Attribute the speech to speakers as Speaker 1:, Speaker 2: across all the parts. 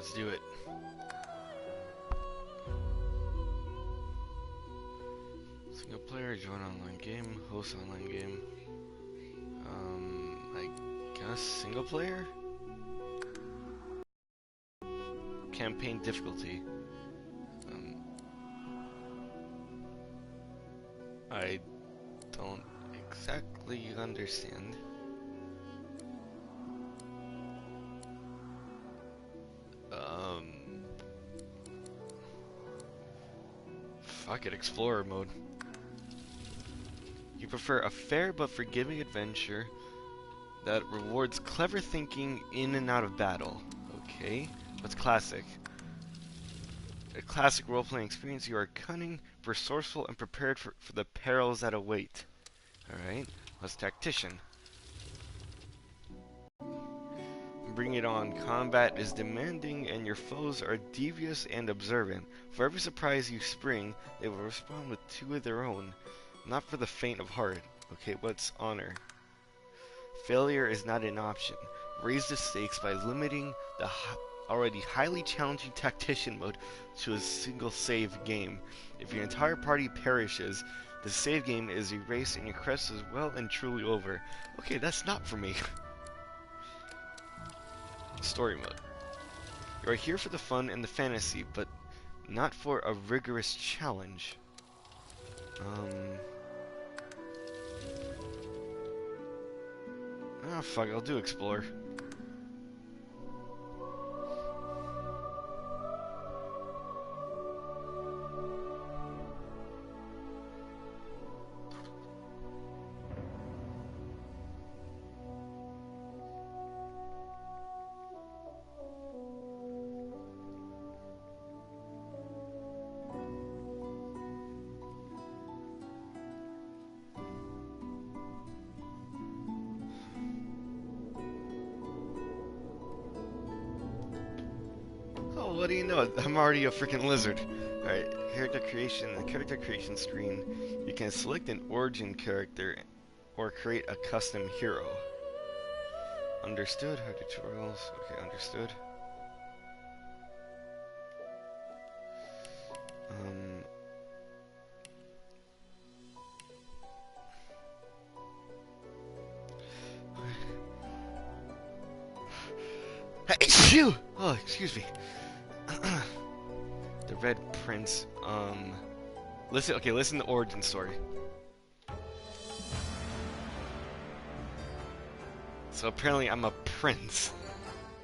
Speaker 1: Let's do it. Single player, join online game, host online game. I guess single player? Campaign difficulty. I don't exactly understand. Fuck it, explorer mode. You prefer a fair but forgiving adventure that rewards clever thinking in and out of battle. Okay, what's classic? A classic role-playing experience. You are cunning, resourceful, and prepared for the perils that await. Alright, what's tactician? Bring it on. Combat is demanding and your foes are devious and observant. For every surprise you spring, they will respond with two of their own. Not for the faint of heart. Okay, what's honor? Failure is not an option. Raise the stakes by limiting the already highly challenging tactician mode to a single save game. If your entire party perishes, the save game is erased and your quest is well and truly over. Okay, that's not for me. Story mode. You are here for the fun and the fantasy, but not for a rigorous challenge. Ah, fuck, I'll do explore. Oh, what do you know? I'm already a freaking lizard. Alright, character creation. The character creation screen. You can select an origin character or create a custom hero. Understood? How tutorials? Okay, understood. Hey, shoo! Oh, excuse me. The Red Prince. Listen. Okay, listen to the origin story. So apparently, I'm a prince.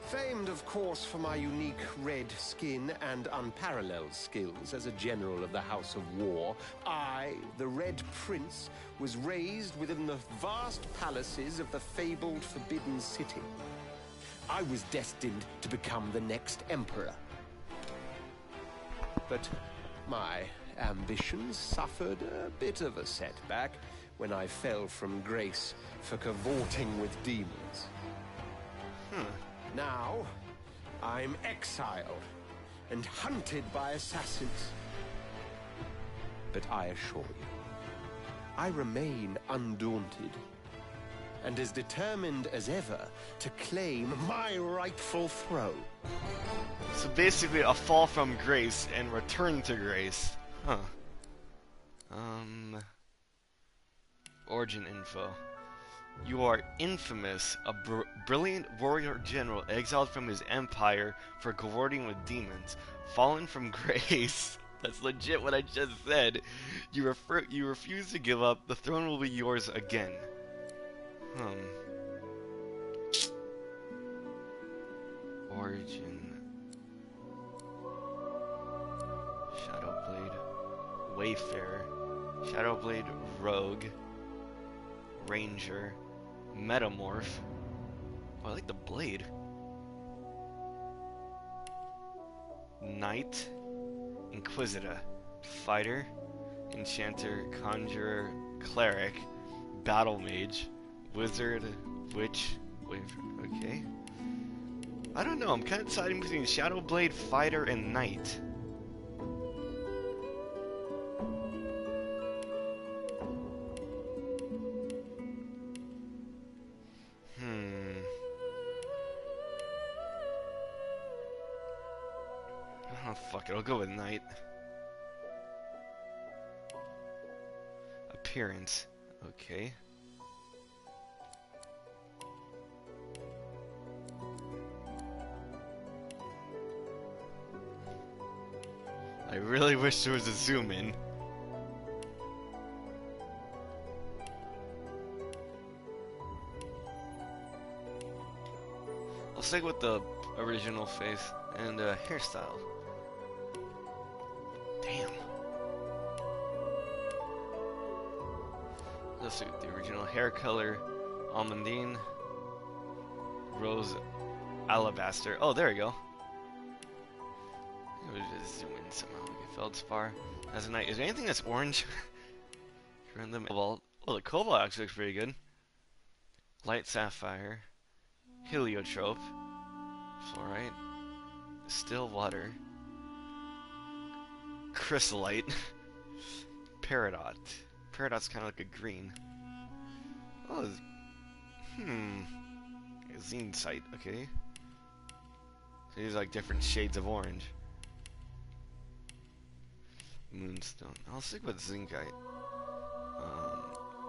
Speaker 2: Famed, of course, for my unique red skin and unparalleled skills as a general of the House of War, I, the Red Prince, was raised within the vast palaces of the fabled Forbidden City. I was destined to become the next emperor. But my ambitions suffered a bit of a setback when I fell from grace for cavorting with demons. Now, I'm exiled and hunted by assassins. But I assure you, I remain undaunted and as determined as ever to claim my rightful throne.
Speaker 1: So basically, a fall from grace and return to grace. Huh. Origin info. You are infamous, a brilliant warrior general exiled from his empire for cavorting with demons, fallen from grace. That's legit what I just said. You refuse to give up. The throne will be yours again. Origin. Shadowblade. Wayfarer. Shadowblade Rogue. Ranger. Metamorph. Oh, I like the blade. Knight. Inquisitor. Fighter. Enchanter. Conjurer. Cleric. Battle Mage. Wizard. Witch. Wayfarer. Okay. I don't know, I'm kind of deciding between Shadowblade, Fighter, and Knight. Oh, fuck it, I'll go with knight. Appearance. Okay. I really wish there was a zoom in. I'll stick with the original face and hairstyle. Damn. Let's stick with the original hair color. Almondine. Rose alabaster. Oh, there we go. It was just zoom in somehow. Okay, feldspar. As a knight. Is there anything that's orange? Random cobalt. Oh, the cobalt actually looks pretty good. Light sapphire. Heliotrope. Fluorite. Still water. Chrysolite. Peridot. Peridot's kind of like a green. Oh, Zincite, okay. So these are like different shades of orange. Moonstone. I'll stick with Zincite.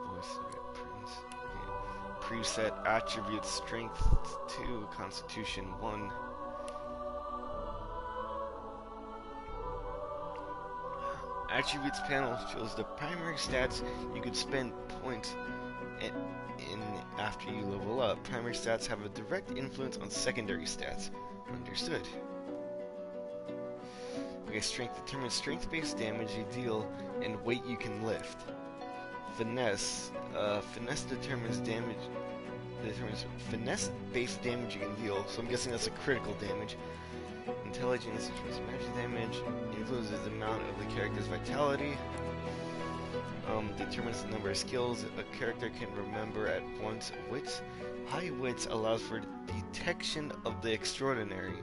Speaker 1: Voice of it, Prince. Okay. Preset attributes strength 2, constitution 1. Attributes panel shows the primary stats you could spend points in after you level up. Primary stats have a direct influence on secondary stats. Understood. Okay, strength determines strength-based damage you deal and weight you can lift. Finesse. Finesse determines damage. Determines finesse-based damage you can deal. So I'm guessing that's a critical damage. Intelligence determines magic damage. Influences the amount of the character's vitality. Determines the number of skills a character can remember at once. Wits. High wits allows for detection of the extraordinary.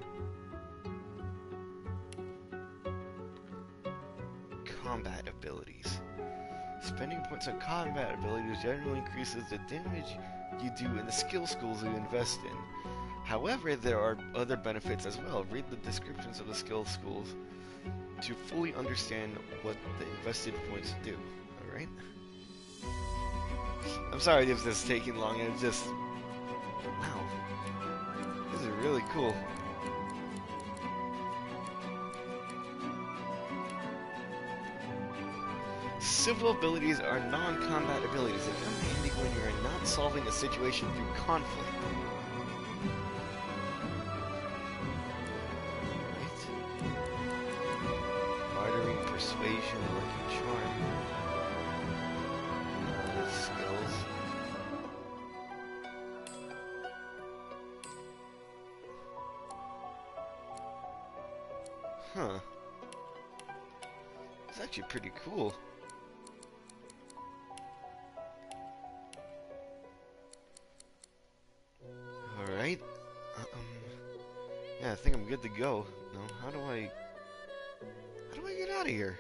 Speaker 1: Combat abilities. Spending points on combat abilities generally increases the damage you do in the skill schools you invest in. However, there are other benefits as well. Read the descriptions of the skill schools to fully understand what the invested points do. Alright? I'm sorry if this is taking long, it's just... Wow. This is really cool. Civil abilities are non-combat abilities. They come handy when you're not solving a situation through conflict. Persuasion, lucky charm. Skills. Huh. It's actually pretty cool. Alright. Yeah, I think I'm good to go. No, how do I get out of here?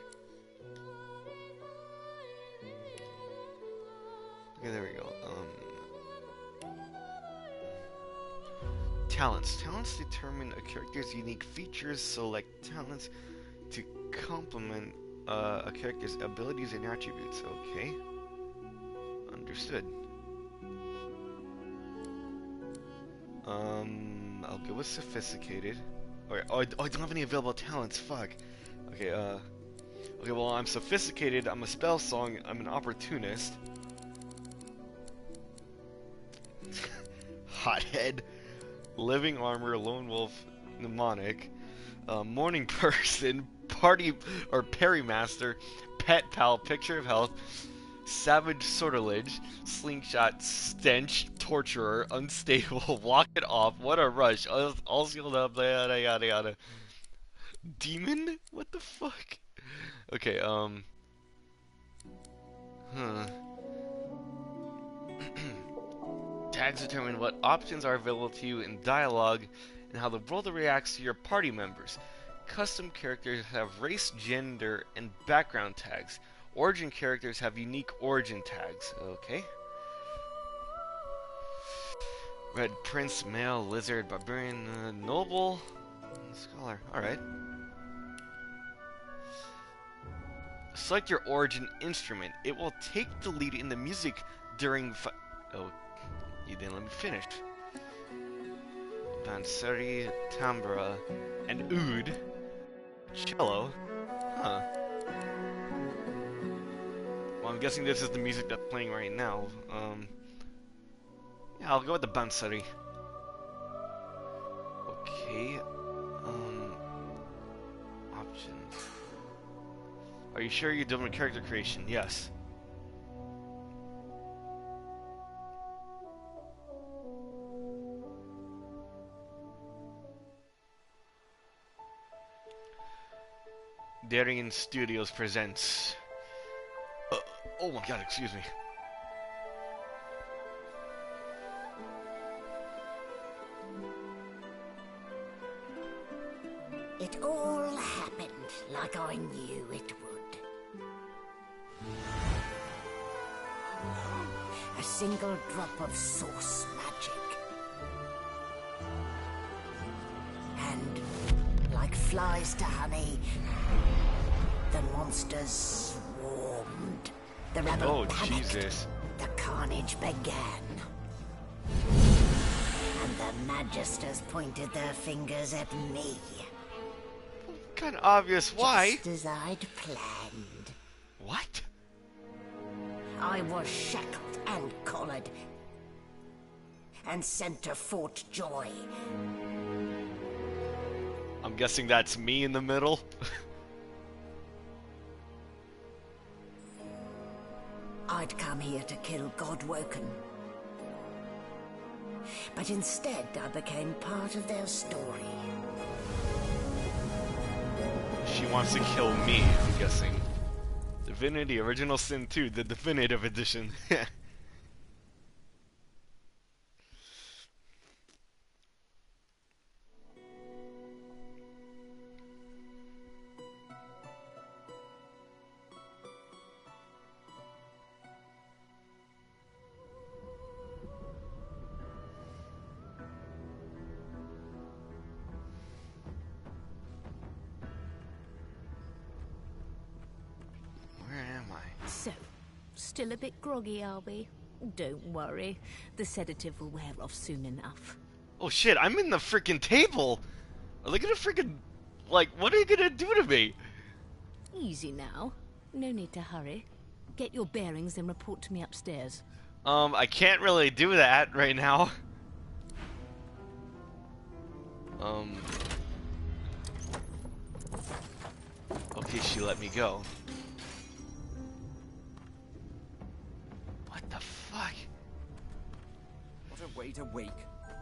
Speaker 1: Okay, there we go. Talents. Talents determine a character's unique features. Select talents to complement a character's abilities and attributes. Okay. Understood. I'll go with sophisticated. Or, oh, I don't have any available talents. Fuck. Okay, okay, well, I'm sophisticated, I'm a spell song, I'm an opportunist. Hothead. Living armor, lone wolf, mnemonic. Morning person, party, or perrymaster, pet pal, picture of health, savage sortilege, slingshot, stench, torturer, unstable, walk it off, what a rush, all skilled up, yada yada yada. Demon? What the fuck? Okay, Tags determine what options are available to you in dialogue and how the world reacts to your party members. Custom characters have race, gender, and background tags. Origin characters have unique origin tags. Okay. Red Prince, Male, Lizard, Barbarian, Noble, Scholar. Alright. Select your origin instrument. It will take the lead in the music during oh, you didn't let me finish. Bansuri, tambura, and oud. Cello. Huh. Well, I'm guessing this is the music that's playing right now. Yeah, I'll go with the Bansuri. Okay. Options. Are you sure you're doing character creation? Yes. Darien Studios presents. Oh my god, excuse me.
Speaker 3: It all happened like I knew it would. A single drop of source magic. And, like flies to honey, the monsters swarmed. The rebel panicked.
Speaker 1: Jesus.
Speaker 3: The carnage began. And the Magisters pointed their fingers at me.
Speaker 1: Kind of obvious. Why?
Speaker 3: Just as I'd planned.
Speaker 1: What?
Speaker 3: I was shackled and collared. And sent to Fort Joy.
Speaker 1: I'm guessing that's me in the middle.
Speaker 3: I'd come here to kill Godwoken. But instead, I became part of their story.
Speaker 1: She wants to kill me, I'm guessing. Divinity Original Sin 2, the definitive edition.
Speaker 4: So, still a bit groggy, are we? Don't worry. The sedative will wear off soon enough.
Speaker 1: Oh shit, I'm in the freaking table! Are they gonna freaking... Like, what are you gonna do to me?
Speaker 4: Easy now. No need to hurry. Get your bearings and report to me upstairs.
Speaker 1: I can't really do that right now. Okay, she let me go. What the fuck?
Speaker 2: What a way to wake.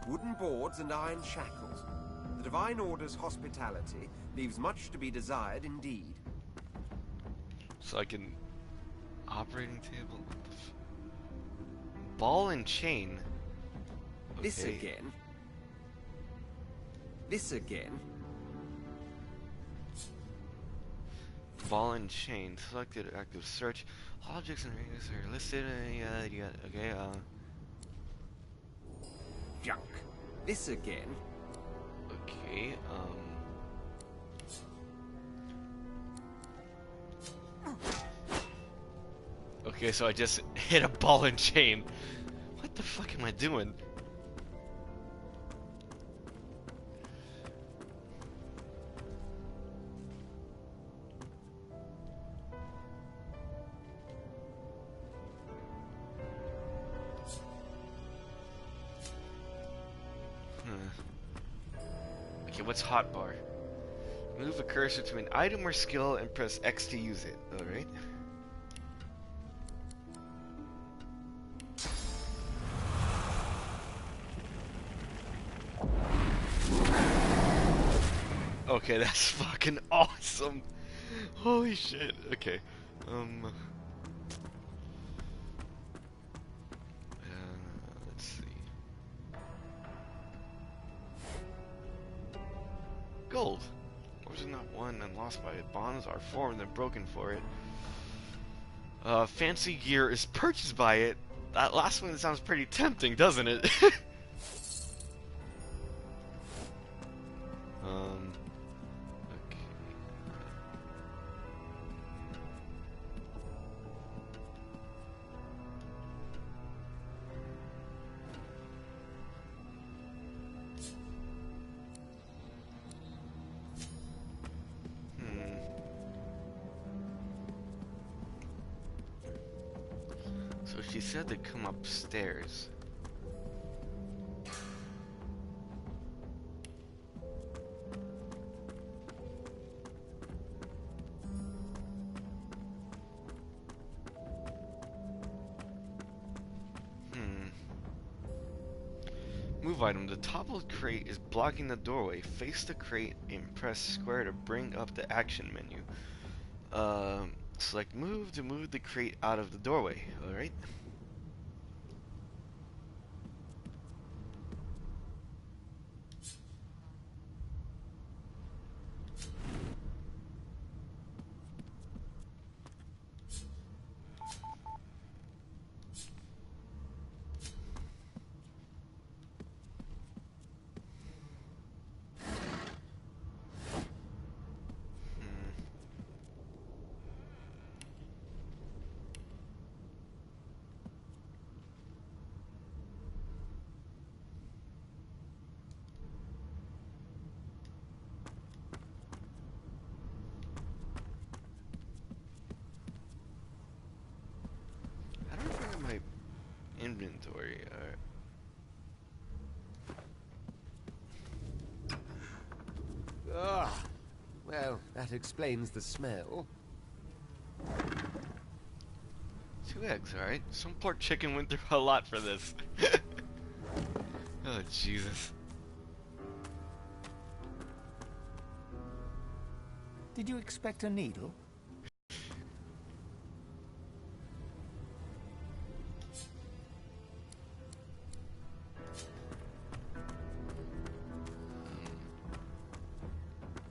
Speaker 2: Wooden boards and iron shackles. The Divine Order's hospitality leaves much to be desired indeed.
Speaker 1: So I can... Operating table? What the ball and chain? Okay.
Speaker 2: This again. This again.
Speaker 1: Ball and chain. Selected active search. Objects and radius are listed. Okay,
Speaker 2: Junk. This again.
Speaker 1: Okay, Okay, so I just hit a ball and chain. What the fuck am I doing? Okay, what's hotbar? Move a cursor to an item or skill and press X to use it. Alright. Okay, that's fucking awesome. Holy shit. Okay. Let's see. Gold. Ores are not won and lost by it. Bonds are formed and broken for it. Fancy gear is purchased by it. That last one sounds pretty tempting, doesn't it? Okay. She said to come upstairs. Move item. The toppled crate is blocking the doorway. Face the crate and press square to bring up the action menu. Select move to move the crate out of the doorway. Alright. I don't find my inventory.
Speaker 2: Ah, well, that explains the smell.
Speaker 1: 2 eggs, alright. Some poor chicken went through a lot for this. Oh, Jesus.
Speaker 5: Did you expect a needle?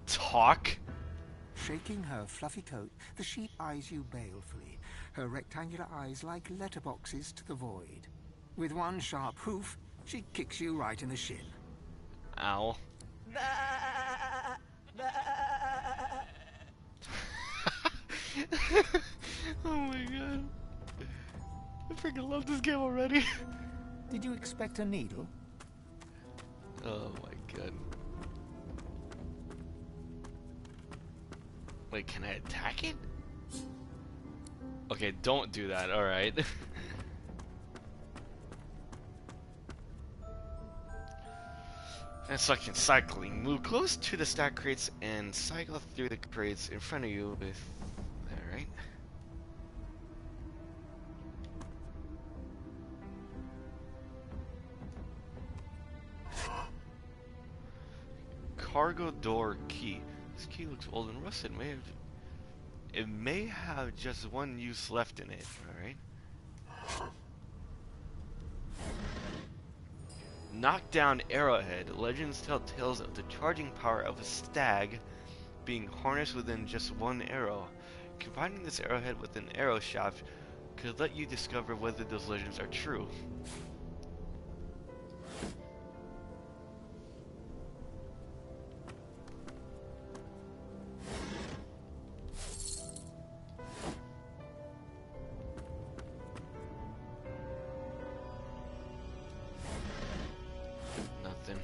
Speaker 1: Talk?
Speaker 5: Shaking her fluffy coat, the sheep eyes you balefully, her rectangular eyes like letterboxes to the void. With one sharp hoof, she kicks you right in the shin.
Speaker 1: Ow. Oh my god. I freaking love this game already.
Speaker 5: Did you expect a needle?
Speaker 1: Oh my god. Wait, can I attack it? Okay, don't do that, alright. And second cycling. Move close to the stack crates and cycle through the crates in front of you with... Alright. Cargo door key. This key looks old and rusted. It may have just one use left in it. Alright. Knock down arrowhead. Legends tell tales of the charging power of a stag being harnessed within just one arrow. Combining this arrowhead with an arrow shaft could let you discover whether those legends are true. Nothing.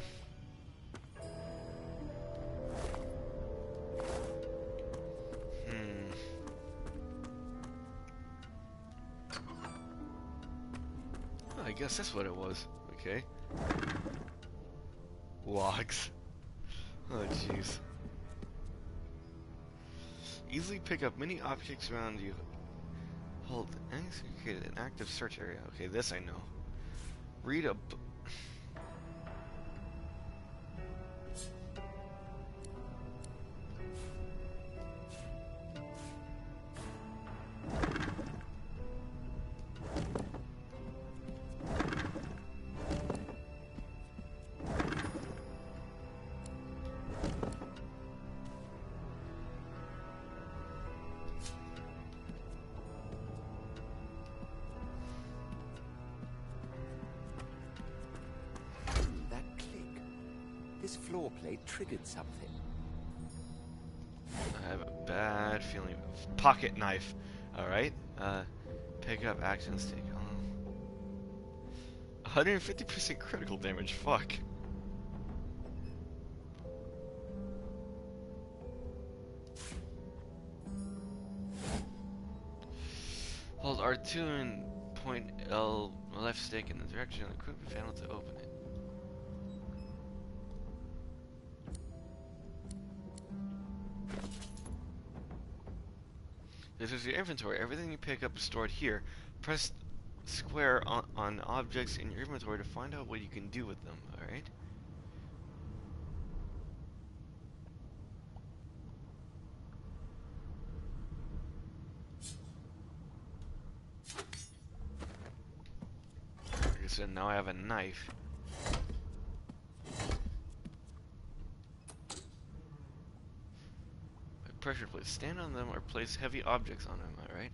Speaker 1: Oh, I guess that's what it was. Okay. Logs. Oh, jeez. Easily pick up many objects around you. Hold X to create an active search area. Okay, this I know. Read a book.
Speaker 2: This floor plate triggered something.
Speaker 1: I have a bad feeling. Pocket knife. Alright. Pick up action stick. 150% critical damage. Fuck. Hold R2 and point L left stick in the direction of the equipment panel to open it. This is your inventory. Everything you pick up is stored here. Press square on objects in your inventory to find out what you can do with them, alright? Like I said, now I have a knife. Pressure plates. Stand on them or place heavy objects on them, alright?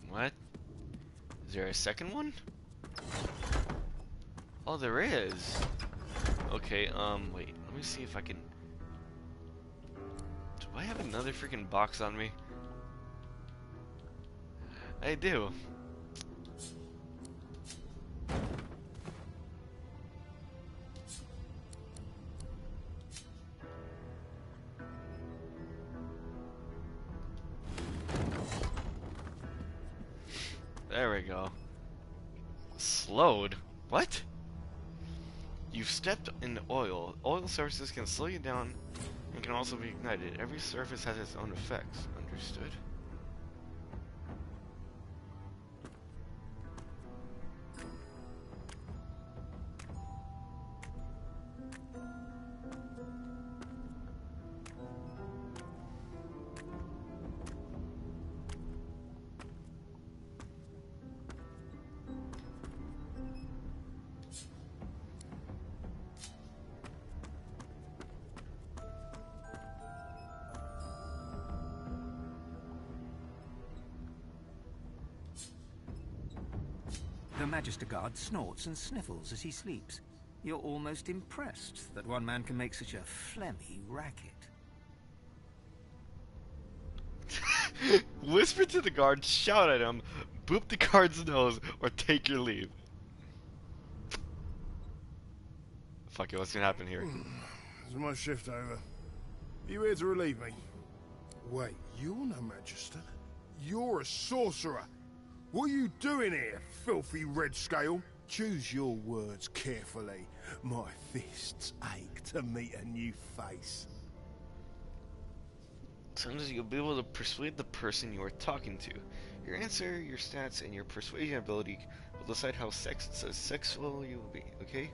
Speaker 1: What? Is there a second one? Oh, there is. Okay, wait. Let me see if I can... Do I have another freaking box on me? I do. There we go. Slowed? What? You've stepped in oil. Oil surfaces can slow you down and can also be ignited. Every surface has its own effects. Understood?
Speaker 5: The Magister Guard snorts and sniffles as he sleeps. You're almost impressed that one man can make such a phlegmy racket.
Speaker 1: Whisper to the guard, shout at him, boop the guard's nose, or take your leave. Fuck it, what's gonna happen here?
Speaker 6: Is my shift over? You here to relieve me? Wait, you're no Magister. You're a sorcerer. What are you doing here, filthy red scale? Choose your words carefully. My fists ache to meet a new face.
Speaker 1: Sometimes you'll be able to persuade the person you are talking to. Your answer, your stats, and your persuasion ability will decide how sexual you will be, okay?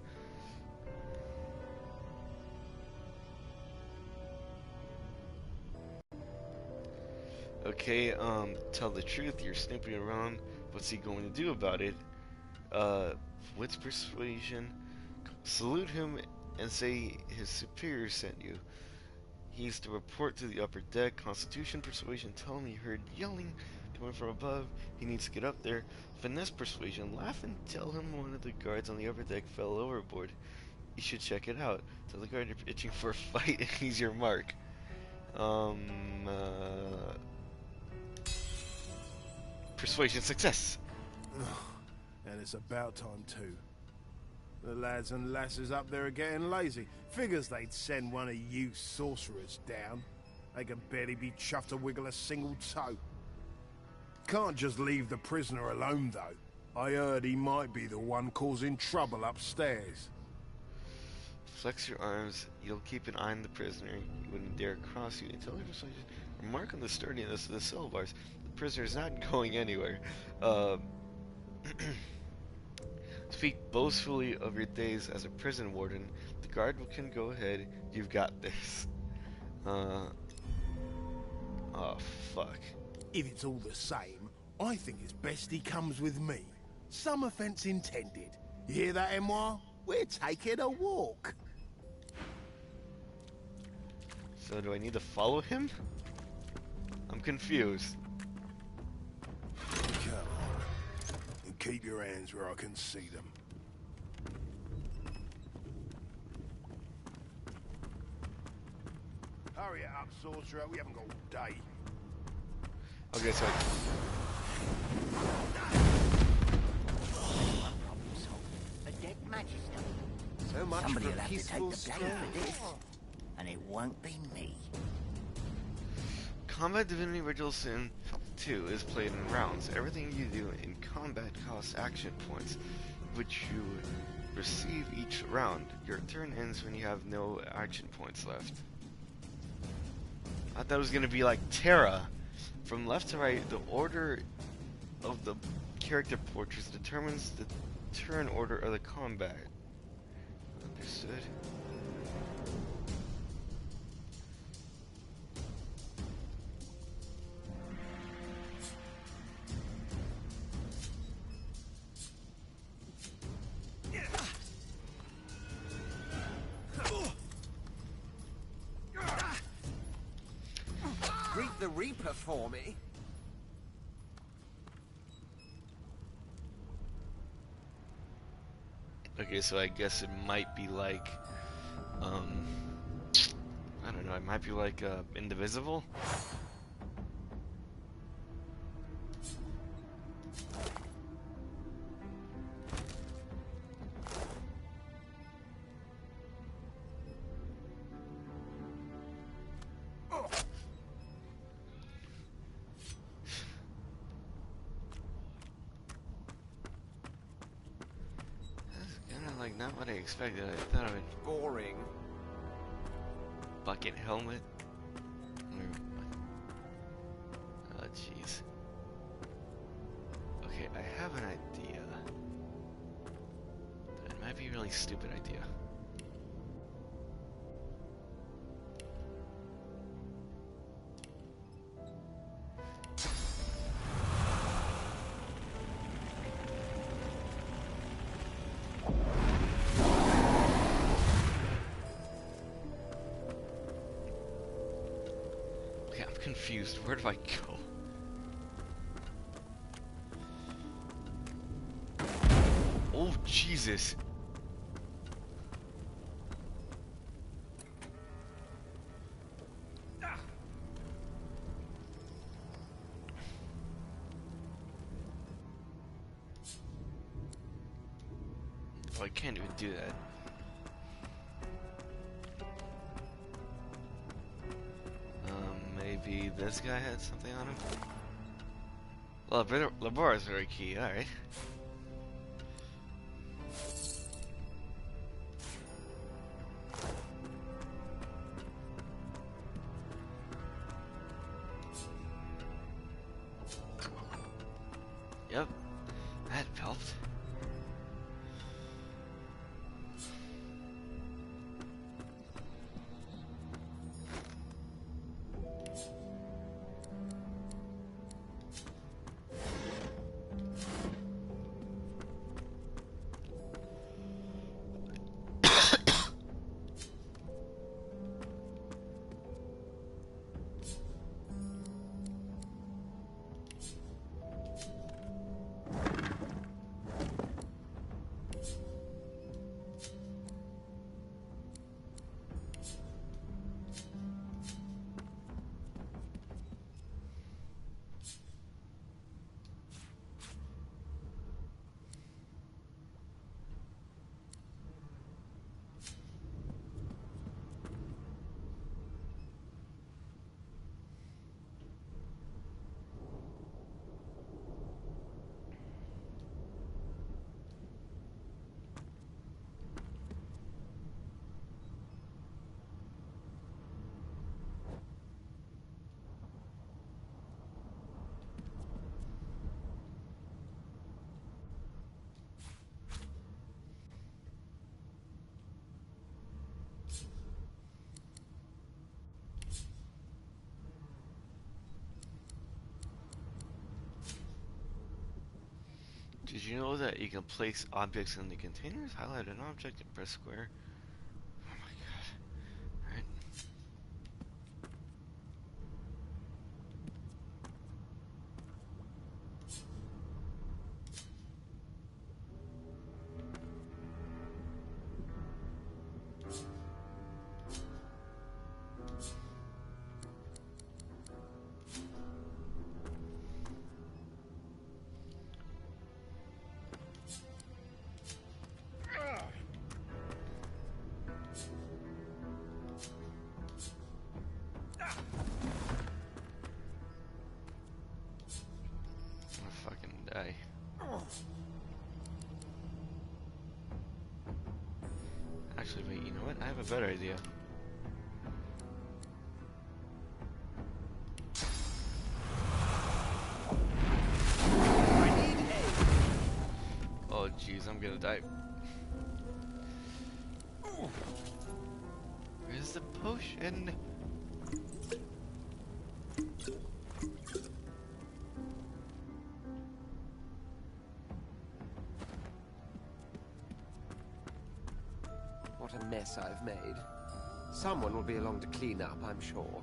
Speaker 1: Okay, tell the truth, you're snooping around. What's he going to do about it? What's persuasion? Salute him and say his superior sent you. He's to report to the upper deck. Constitution persuasion, tell him you heard yelling coming from above. He needs to get up there. Finesse persuasion, laugh and tell him one of the guards on the upper deck fell overboard. You should check it out. Tell the guard you're itching for a fight and he's your mark. Persuasion success.
Speaker 6: And it's about time too. The lads and lasses up there are getting lazy. Figures they'd send one of you sorcerers down. They can barely be chuffed to wiggle a single toe. Can't just leave the prisoner alone though. I heard he might be the one causing trouble upstairs.
Speaker 1: Flex your arms. You'll keep an eye on the prisoner. He wouldn't dare cross you until he persuasion. Remark on the sturdiness of the cell bars. The prisoner's not going anywhere. Speak boastfully of your days as a prison warden. The guard can go ahead. You've got this. Oh, fuck.
Speaker 6: If it's all the same, I think it's best he comes with me. Some offense intended. You hear that, Emoire? We're taking a walk.
Speaker 1: So do I need to follow him? I'm confused.
Speaker 6: Come on. And keep your hands where I can see them. Hurry it up, sorcerer. We haven't got all day.
Speaker 1: Okay, so
Speaker 3: A dead magister.
Speaker 2: So much
Speaker 3: Somebody
Speaker 2: for
Speaker 3: will
Speaker 2: a
Speaker 3: have to take
Speaker 2: peaceful
Speaker 3: the
Speaker 2: stroll.
Speaker 3: blame for this. And it won't be me.
Speaker 1: Combat Divinity Original Sin 2 is played in rounds. Everything you do in combat costs action points, which you receive each round. Your turn ends when you have no action points left. I thought it was going to be like Terra. From left to right, the order of the character portraits determines the turn order of the combat. Understood.
Speaker 2: Greet the Reaper for me.
Speaker 1: Okay, so I guess it might be like, I don't know, it might be like, Indivisible? Like, not what I expected. I thought I would
Speaker 2: Boring.
Speaker 1: bucket helmet. Oh, jeez. Okay, I have an idea. It might be a really stupid idea. Confused. Where do I go? Oh, Jesus. Oh, I can't even do that. Maybe this guy had something on him? Well, laboratory key, alright. Yep, that helped. Did you know that you can place objects in the containers? Highlight an object and press square. Oh my god. Alright. a better idea.
Speaker 2: I need aid.
Speaker 1: Oh jeez, I'm gonna die. Where's the potion?
Speaker 2: What a mess I've made. Someone will be along to clean up, I'm sure.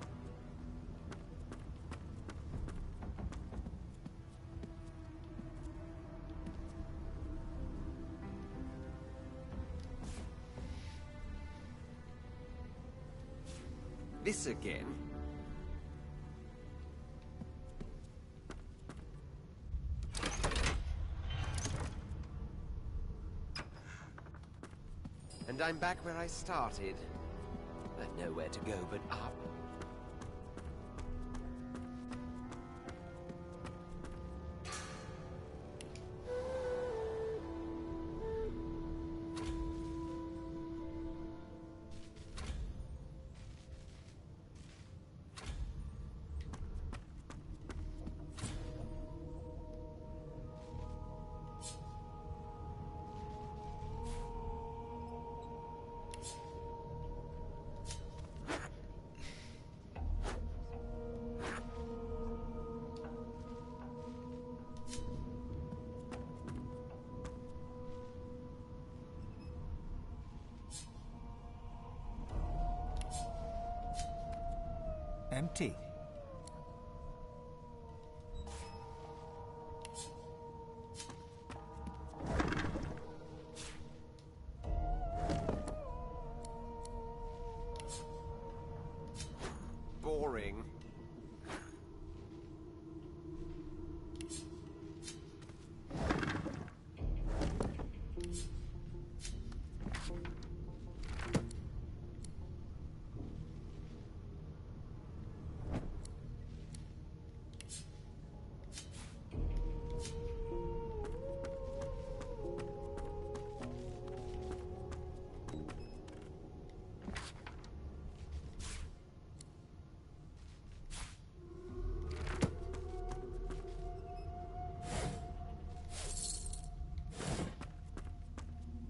Speaker 2: This again? And I'm back where I started. I've nowhere to go but up.
Speaker 5: Empty.
Speaker 2: Boring.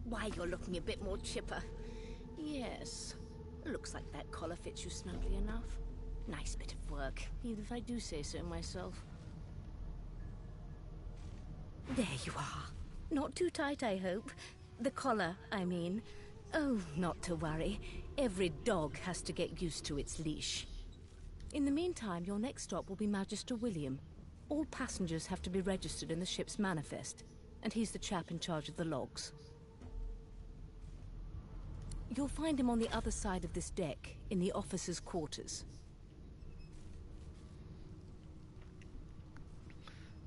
Speaker 4: Why, you're looking a bit more chipper. Yes. Looks like that collar fits you snugly enough. Nice bit of work, even if I do say so myself. There you are. Not too tight, I hope. The collar, I mean. Oh, not to worry. Every dog has to get used to its leash. In the meantime, your next stop will be Magister William. All passengers have to be registered in the ship's manifest, and he's the chap in charge of the logs. You'll find him on the other side of this deck, in the officers' quarters.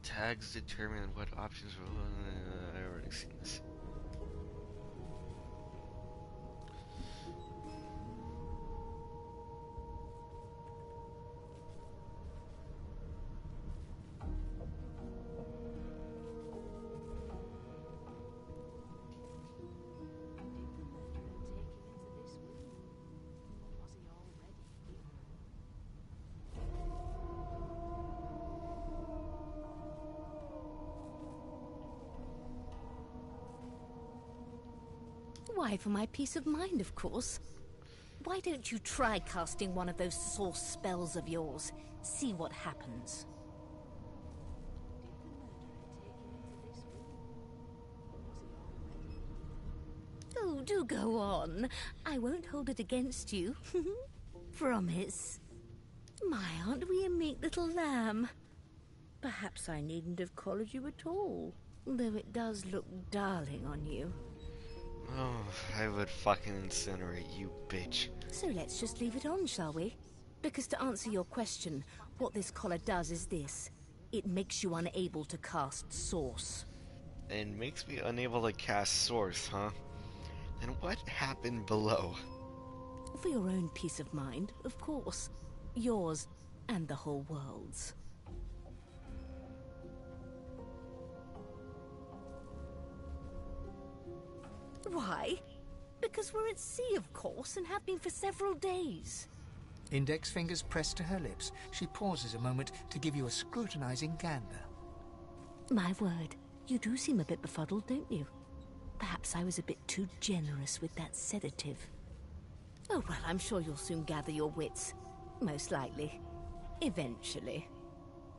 Speaker 1: Tags determine what options will. I already seen this.
Speaker 4: Why, for my peace of mind, of course. Why don't you try casting one of those source spells of yours? See what happens. Oh, do go on. I won't hold it against you. Promise. My, aren't we a meek little lamb? Perhaps I needn't have collared you at all, though it does look darling on you.
Speaker 1: Oh, I would fucking incinerate you, bitch.
Speaker 4: So let's just leave it on, shall we? Because to answer your question, what this collar does is this. It makes you unable to cast Source.
Speaker 1: And makes me unable to cast Source, huh? And what happened below?
Speaker 4: For your own peace of mind, of course. Yours and the whole world's. Why? Because we're at sea, of course, and have been for several days.
Speaker 5: Index fingers pressed to her lips, she pauses a moment to give you a scrutinizing gander.
Speaker 4: My word, you do seem a bit befuddled, don't you? Perhaps I was a bit too generous with that sedative. Oh, well, I'm sure you'll soon gather your wits. Most likely. Eventually.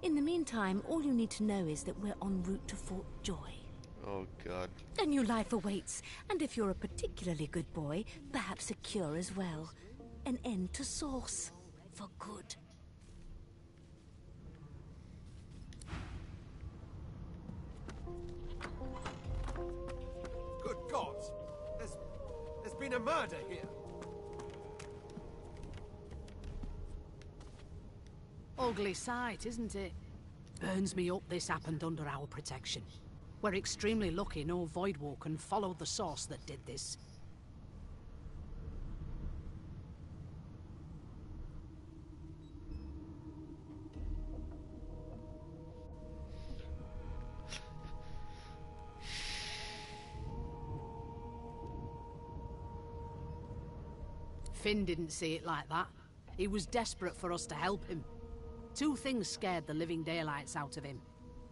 Speaker 4: In the meantime, all you need to know is that we're en route to Fort Joy.
Speaker 1: Oh, God.
Speaker 4: A new life awaits, and if you're a particularly good boy, perhaps a cure as well. An end to Source. For good.
Speaker 2: Good gods! There's been a murder here.
Speaker 7: Ugly sight, isn't it? Burns me up this happened under our protection. We're extremely lucky no Voidwalker followed the source that did this. Finn didn't see it like that. He was desperate for us to help him. Two things scared the living daylights out of him.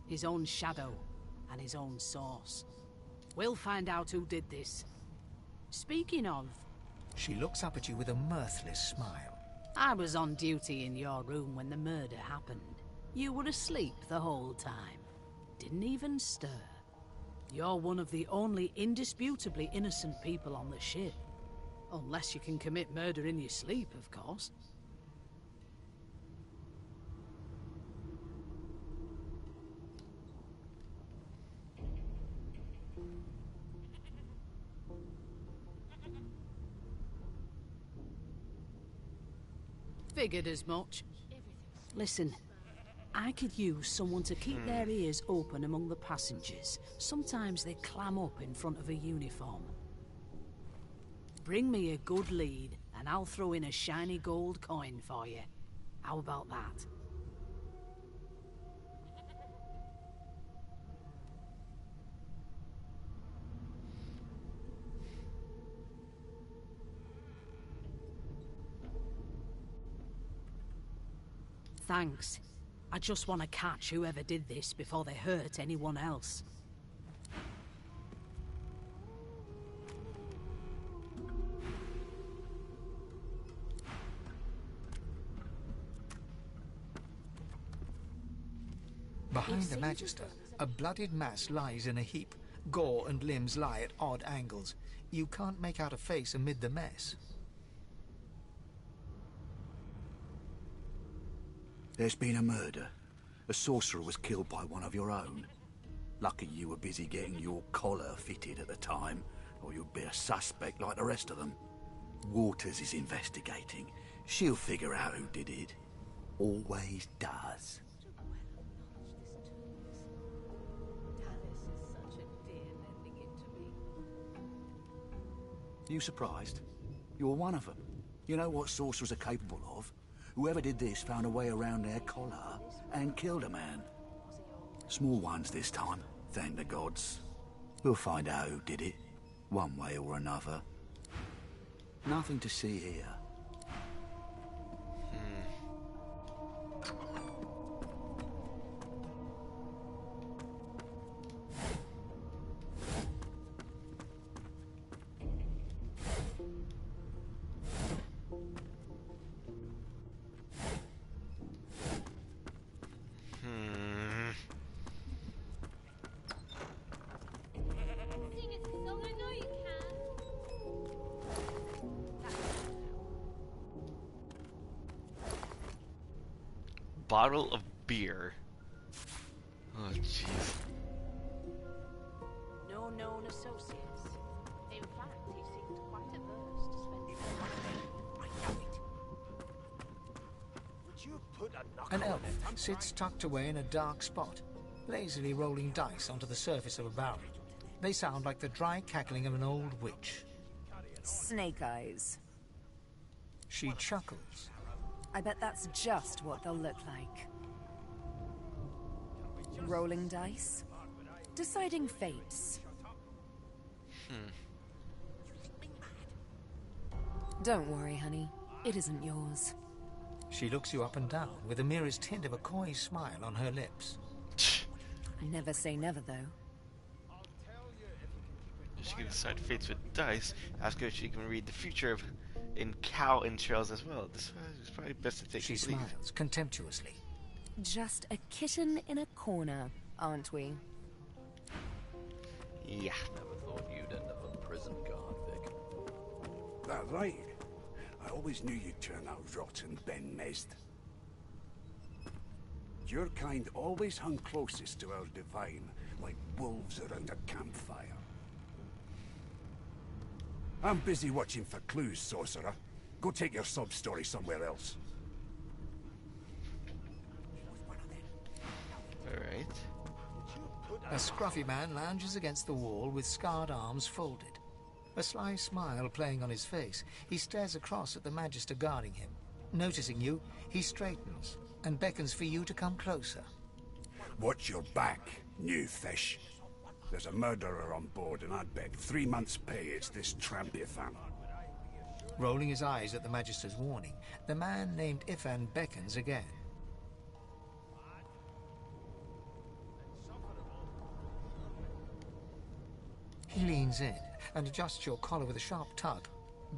Speaker 7: His own shadow and his own source. We'll find out who did this. Speaking of...
Speaker 5: She looks up at you with a mirthless smile.
Speaker 7: I was on duty in your room when the murder happened. You were asleep the whole time. Didn't even stir. You're one of the only indisputably innocent people on the ship. Unless you can commit murder in your sleep, of course. Figured as much. Listen, I could use someone to keep their ears open among the passengers. Sometimes they clam up in front of a uniform. Bring me a good lead, and I'll throw in a shiny gold coin for you. How about that? Thanks. I just want to catch whoever did this before they hurt anyone else.
Speaker 5: Behind the Magister, a bloodied mass lies in a heap. Gore and limbs lie at odd angles. You can't make out a face amid the mess.
Speaker 8: There's been a murder. A sorcerer was killed by one of your own. Lucky you were busy getting your collar fitted at the time, or you'd be a suspect like the rest of them. Waters is investigating. She'll figure out who did it. Always does. You surprised? You're one of them. You know what sorcerers are capable of? Whoever did this found a way around their collar and killed a man. Small ones this time, thank the gods. We'll find out who did it, one way or another. Nothing to see here.
Speaker 1: Bottle of beer. Oh, jeez.
Speaker 7: No known associates. In fact, he seemed quite averse to spending the night. I know it.
Speaker 2: Would you put a knock
Speaker 5: An
Speaker 2: on
Speaker 5: elf
Speaker 2: it?
Speaker 5: sits tucked away in a dark spot, lazily rolling dice onto the surface of a barrel. They sound like the dry cackling of an old witch.
Speaker 9: Snake eyes.
Speaker 5: She chuckles.
Speaker 9: I bet that's just what they'll look like. Rolling dice. Deciding fates. Don't worry, honey. It isn't yours.
Speaker 5: She looks you up and down with the merest hint of a coy smile on her lips.
Speaker 9: Never say never, though.
Speaker 1: She can decide fates with dice. Ask her if she can read the future in cow entrails as well. This is probably best to take.
Speaker 5: She smiles contemptuously.
Speaker 9: Just a kitten in a corner, aren't we?
Speaker 1: Yeah.
Speaker 8: Never thought you'd end up on prison guard, Vic.
Speaker 10: That right. I always knew you'd turn out rotten, Ben Mezd. Your kind always hung closest to our divine, like wolves around a campfire. I'm busy watching for clues, sorcerer. Go take your sub-story somewhere else.
Speaker 1: Alright.
Speaker 5: A scruffy man lounges against the wall with scarred arms folded. A sly smile playing on his face, he stares across at the Magister guarding him. Noticing you, he straightens and beckons for you to come closer.
Speaker 10: Watch your back, new fish. There's a murderer on board, and I'd bet 3 months' pay it's this tramp Ifan.
Speaker 5: Rolling his eyes at the Magister's warning, the man named Ifan beckons again. He leans in and adjusts your collar with a sharp tug,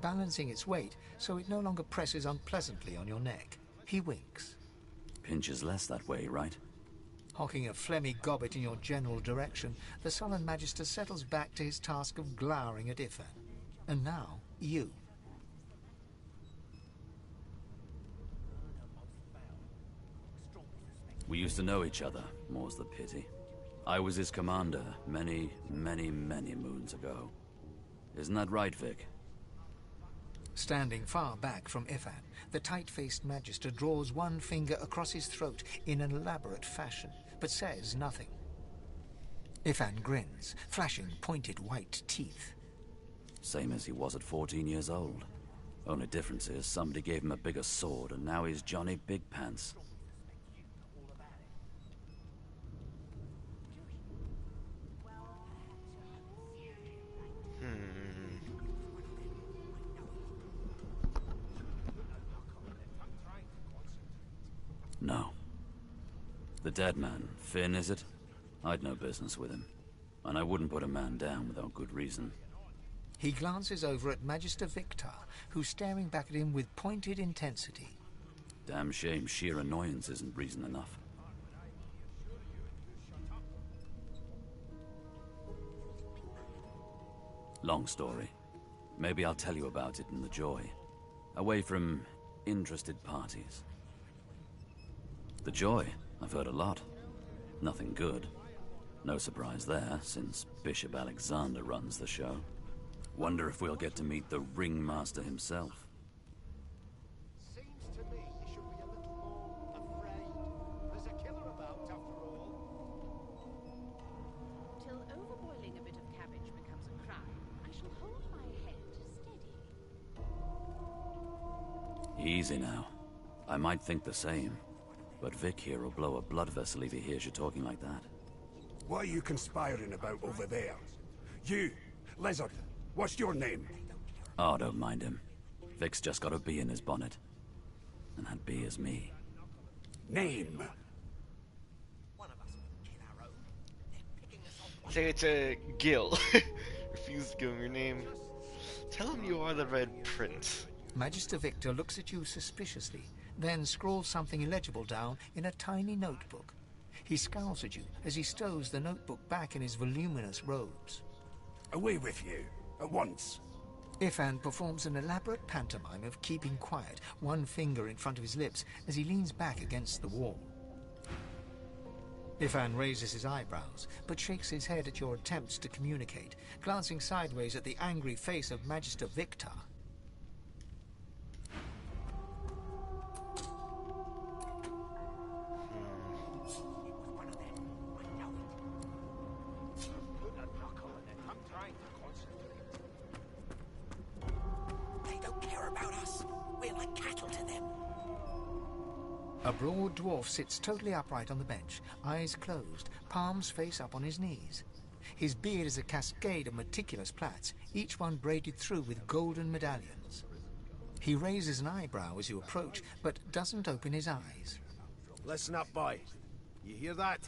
Speaker 5: balancing its weight so it no longer presses unpleasantly on your neck. He winks.
Speaker 8: Pinches less that way, right?
Speaker 5: Hocking a phlegmy gobbet in your general direction, the sullen Magister settles back to his task of glowering at Ifan. And now, you.
Speaker 8: We used to know each other, more's the pity. I was his commander many, many, many moons ago. Isn't that right, Vic?
Speaker 5: Standing far back from Ifan, the tight-faced Magister draws one finger across his throat in an elaborate fashion, but says nothing. Ifan grins, flashing pointed white teeth.
Speaker 8: Same as he was at 14 years old. Only difference is somebody gave him a bigger sword, and now he's Johnny Big Pants. No. The dead man, Finn, is it? I'd no business with him. And I wouldn't put a man down without good reason.
Speaker 5: He glances over at Magister Victor, who's staring back at him with pointed intensity.
Speaker 8: Damn shame sheer annoyance isn't reason enough. Long story. Maybe I'll tell you about it in the Joy. Away from interested parties. The Joy, I've heard a lot. Nothing good. No surprise there, since Bishop Alexander runs the show. Wonder if we'll get to meet the ringmaster himself.
Speaker 2: Seems to me you should be a little more afraid. There's a killer about, after all.
Speaker 11: Till overboiling a bit of cabbage becomes a crime, I shall hold my head steady.
Speaker 8: Easy now. I might think the same. But Vic here will blow a blood vessel if he hears you talking like that.
Speaker 10: What are you conspiring about over there? You, Lizard, what's your name?
Speaker 8: Oh, don't mind him. Vic's just got a bee in his bonnet. And that bee is me.
Speaker 10: Name?
Speaker 1: Say it's a Gil. Refuse to give him your name. Tell him you are the Red Prince.
Speaker 5: Magister Victor looks at you suspiciously, then scrawls something illegible down in a tiny notebook. He scowls at you as he stows the notebook back in his voluminous robes.
Speaker 10: Away with you, at once.
Speaker 5: Ifan performs an elaborate pantomime of keeping quiet, one finger in front of his lips as he leans back against the wall. Ifan raises his eyebrows, but shakes his head at your attempts to communicate, glancing sideways at the angry face of Magister Victor. A broad dwarf sits totally upright on the bench, eyes closed, palms face up on his knees. His beard is a cascade of meticulous plaits, each one braided through with golden medallions. He raises an eyebrow as you approach, but doesn't open his eyes.
Speaker 6: Listen up, boy. You hear that?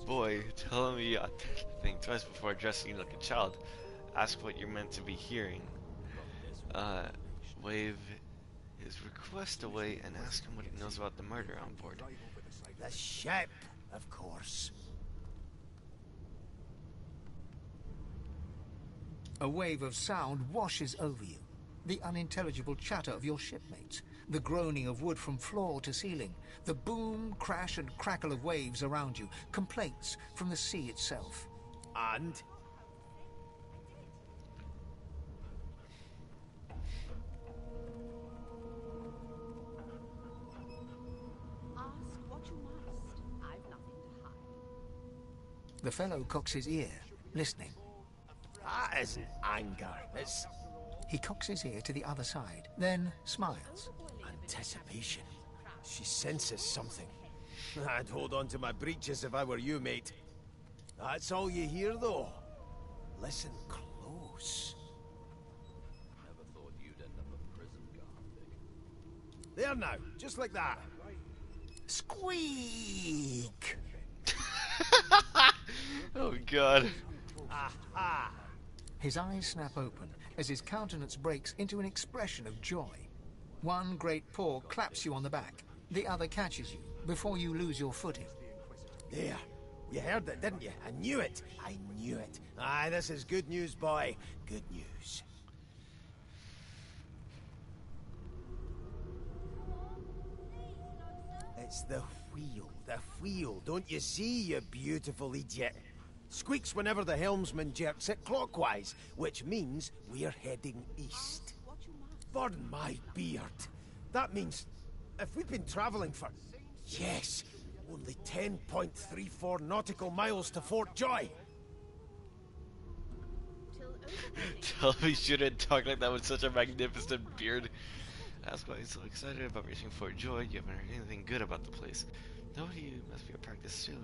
Speaker 1: Boy, telling me I think twice before addressing you like a child. Ask what you're meant to be hearing. Wave his request away and ask him what he knows about the murder on board.
Speaker 2: The ship, of course.
Speaker 5: A wave of sound washes over you. The unintelligible chatter of your shipmates, the groaning of wood from floor to ceiling, the boom, crash and crackle of waves around you, complaints from the sea itself.
Speaker 6: And?
Speaker 11: Ask what you must. I've nothing to hide.
Speaker 5: The fellow cocks his ear, listening.
Speaker 2: That isn't anger. It's
Speaker 5: He cocks his ear to the other side, then smiles.
Speaker 2: anticipation. She senses something. I'd hold on to my breeches if I were you, mate. That's all you hear, though. Listen close.
Speaker 12: Never thought you'd end up a prison guard, Vic.
Speaker 2: There now, just like that.
Speaker 5: Squeak!
Speaker 1: Oh god.
Speaker 2: Aha!
Speaker 5: His eyes snap open as his countenance breaks into an expression of joy. One great paw claps you on the back. The other catches you before you lose your footing.
Speaker 2: There. You heard it, didn't you? I knew it. I knew it. Aye, this is good news, boy. Good news. It's the wheel. The wheel. Don't you see, you beautiful idiot? Squeaks whenever the helmsman jerks it clockwise, which means we're heading east. Burn my beard. That means if we've been travelling for, yes, only 10.34 nautical miles to Fort Joy.
Speaker 1: Tell me you shouldn't talk like that with such a magnificent beard. Ask why he's so excited about reaching Fort Joy. You haven't heard anything good about the place. No, you must be a practiced sailor.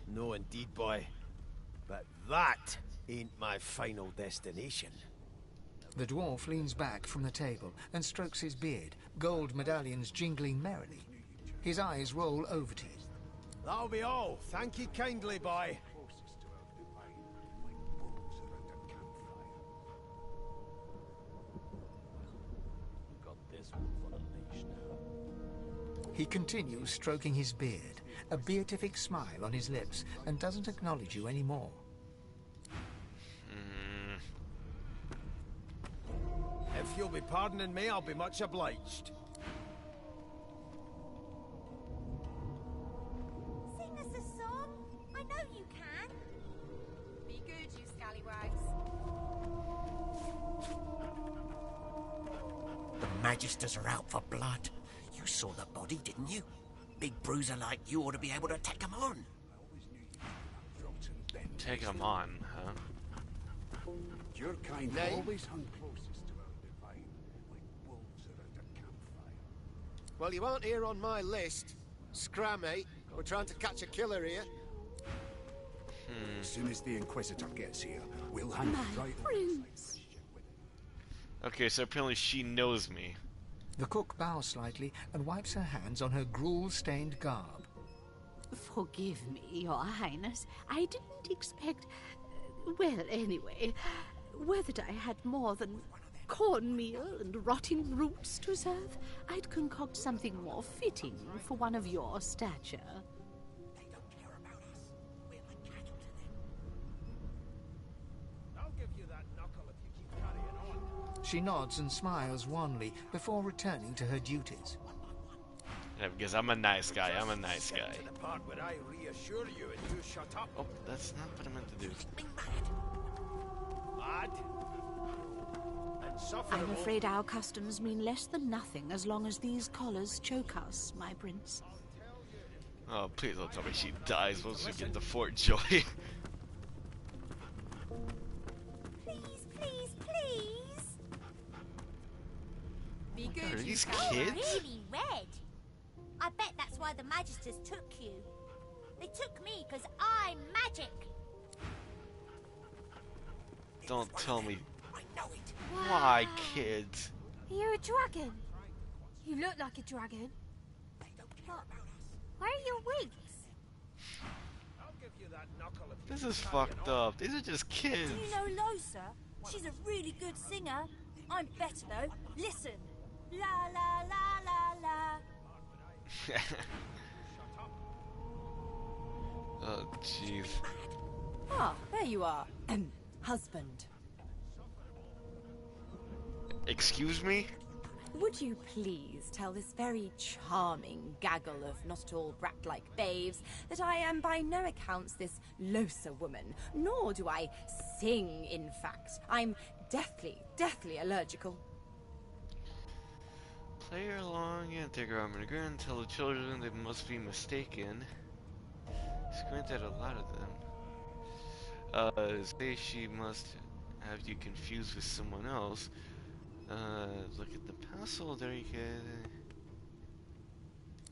Speaker 2: No indeed, boy. But that ain't my final destination.
Speaker 5: The dwarf leans back from the table and strokes his beard, gold medallions jingling merrily. His eyes roll over to you.
Speaker 2: That'll be all. Thank you kindly, boy.
Speaker 12: Got this wolf on a leash now.
Speaker 5: He continues stroking his beard, a beatific smile on his lips, and doesn't acknowledge you anymore.
Speaker 2: If you'll be pardoning me, I'll be much obliged.
Speaker 13: Sing us a song. I know you can.
Speaker 11: Be good, you scallywags.
Speaker 3: The Magisters are out for blood. You saw the body, didn't you? Big bruiser like you ought to be able to take them on.
Speaker 1: Take him on, huh?
Speaker 10: Your kind
Speaker 2: Nay.
Speaker 10: always hung closest to our divine, like wolves around a campfire.
Speaker 2: Well, you aren't here on my list. Scram, mate. We're trying to catch a killer here.
Speaker 10: As soon as the Inquisitor gets here, we'll hang right
Speaker 9: Prince.
Speaker 1: Okay, so apparently she knows me.
Speaker 5: The cook bows slightly and wipes her hands on her gruel-stained garb.
Speaker 7: Forgive me, Your Highness. I didn't expect... well, anyway, whether I had more than cornmeal and rotting roots to serve, I'd concoct something more fitting for one of your stature.
Speaker 3: They don't care about us. We're like cattle to them.
Speaker 2: I'll give you that knuckle if you keep carrying on.
Speaker 5: She nods and smiles wanly before returning to her duties.
Speaker 1: Yeah, because I'm a nice guy. I'm a nice guy.
Speaker 2: To the part where I reassure you and you shut up.
Speaker 1: Oh, that's not what I meant to do.
Speaker 2: Lad. And suffer.
Speaker 7: I'm afraid our customs mean less than nothing as long as these collars choke us, my prince.
Speaker 1: Oh, please don't tell me she dies once we get to Fort Joy.
Speaker 13: Please, please, please.
Speaker 11: Be good,
Speaker 1: Are
Speaker 11: you
Speaker 1: these
Speaker 11: scallywags.
Speaker 1: kids?
Speaker 13: Really red. I bet that's why the Magisters took you. They took me because I'm magic.
Speaker 1: Don't tell me.
Speaker 3: I know it.
Speaker 1: Why, kids?
Speaker 13: Are you a dragon? You look like a dragon. But where are your wings?
Speaker 1: This is fucked up. These are just kids.
Speaker 13: Do you know Losa? She's a really good singer. I'm better though. Listen. La la la la la.
Speaker 1: Oh, jeez.
Speaker 9: Ah, there you are. Husband.
Speaker 1: Excuse me?
Speaker 9: Would you please tell this very charming gaggle of not-at-all brat-like babes that I am by no accounts this Losa woman, nor do I sing, in fact. I'm deathly allergical.
Speaker 1: Play her along and take her arm in a grin. Tell the children they must be mistaken. Squint at a lot of them. Say she must have you confused with someone else. Look at the pencil. There you go.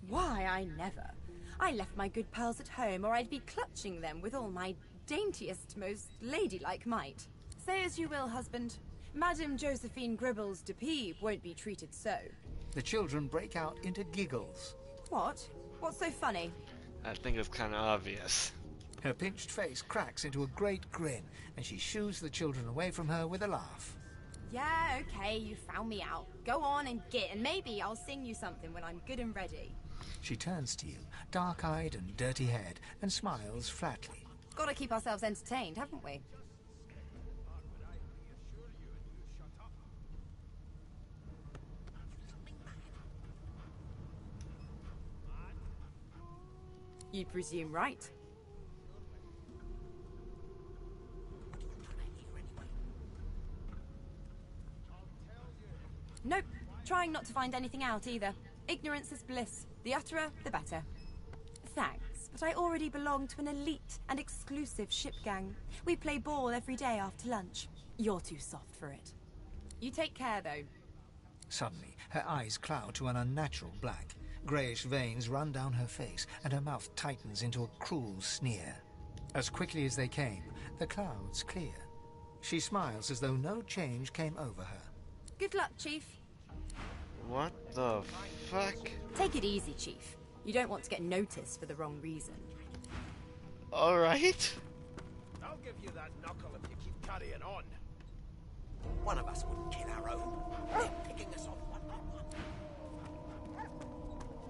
Speaker 9: Why, I never. I left my good pals at home, or I'd be clutching them with all my daintiest, most ladylike might. Say as you will, husband. Madame Josephine Gribbles de Peeb won't be treated so.
Speaker 5: The children break out into giggles.
Speaker 9: What? What's so funny?
Speaker 1: I think it's kind of obvious.
Speaker 5: Her pinched face cracks into a great grin, and she shoos the children away from her with a laugh.
Speaker 9: Yeah, okay, you found me out. Go on and git, and maybe I'll sing you something when I'm good and ready.
Speaker 5: She turns to you, dark-eyed and dirty-haired, and smiles flatly.
Speaker 9: Gotta keep ourselves entertained, haven't we? You presume right. Nope. Trying not to find anything out either. Ignorance is bliss. The utterer, the better. Thanks, but I already belong to an elite and exclusive ship gang. We play ball every day after lunch. You're too soft for it. You take care, though.
Speaker 5: Suddenly, her eyes cloud to an unnatural black. Greyish veins run down her face, and her mouth tightens into a cruel sneer. As quickly as they came, the clouds clear. She smiles as though no change came over her.
Speaker 9: Good luck, Chief.
Speaker 1: What the fuck?
Speaker 9: Take it easy, Chief. You don't want to get noticed for the wrong reason.
Speaker 1: Alright.
Speaker 2: I'll give you that knuckle if you keep carrying on.
Speaker 3: One of us wouldn't kill our own. They're picking us off one by one.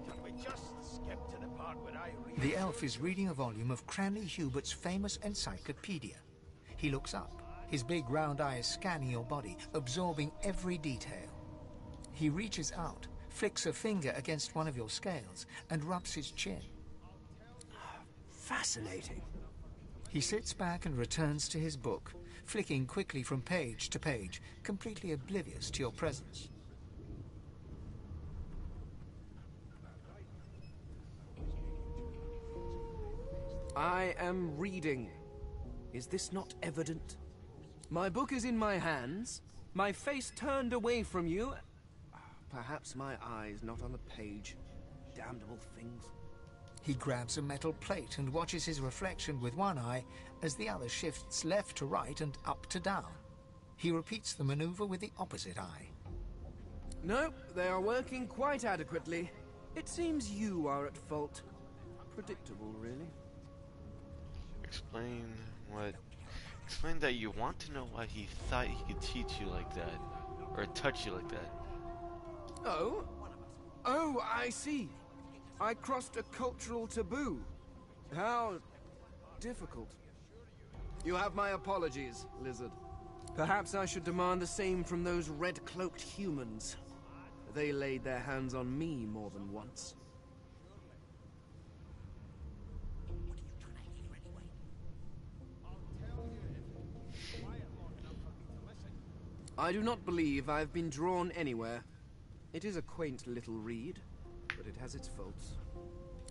Speaker 2: Can we just skip to the part where I read?
Speaker 5: The elf is reading a volume of Cranley Hubert's famous encyclopedia. He looks up, his big round eyes scanning your body, absorbing every detail. He reaches out, flicks a finger against one of your scales, and rubs his chin.
Speaker 3: Fascinating.
Speaker 5: He sits back and returns to his book, flicking quickly from page to page, completely oblivious to your presence.
Speaker 14: I am reading. Is this not evident? My book is in my hands, my face turned away from you. Perhaps my eyes not on the page. Damnable things.
Speaker 5: He grabs a metal plate and watches his reflection with one eye as the other shifts left to right and up to down. He repeats the maneuver with the opposite eye.
Speaker 14: No, they are working quite adequately. It seems you are at fault. Predictable, really.
Speaker 1: Explain what... Explain that you want to know why he thought he could teach you like that. Or touch you like that.
Speaker 14: Oh? Oh, I see. I crossed a cultural taboo. How difficult. You have my apologies, Lizard. Perhaps I should demand the same from those red-cloaked humans. They laid their hands on me more than once. I do not believe I've been drawn anywhere. It is a quaint little read, but it has its faults.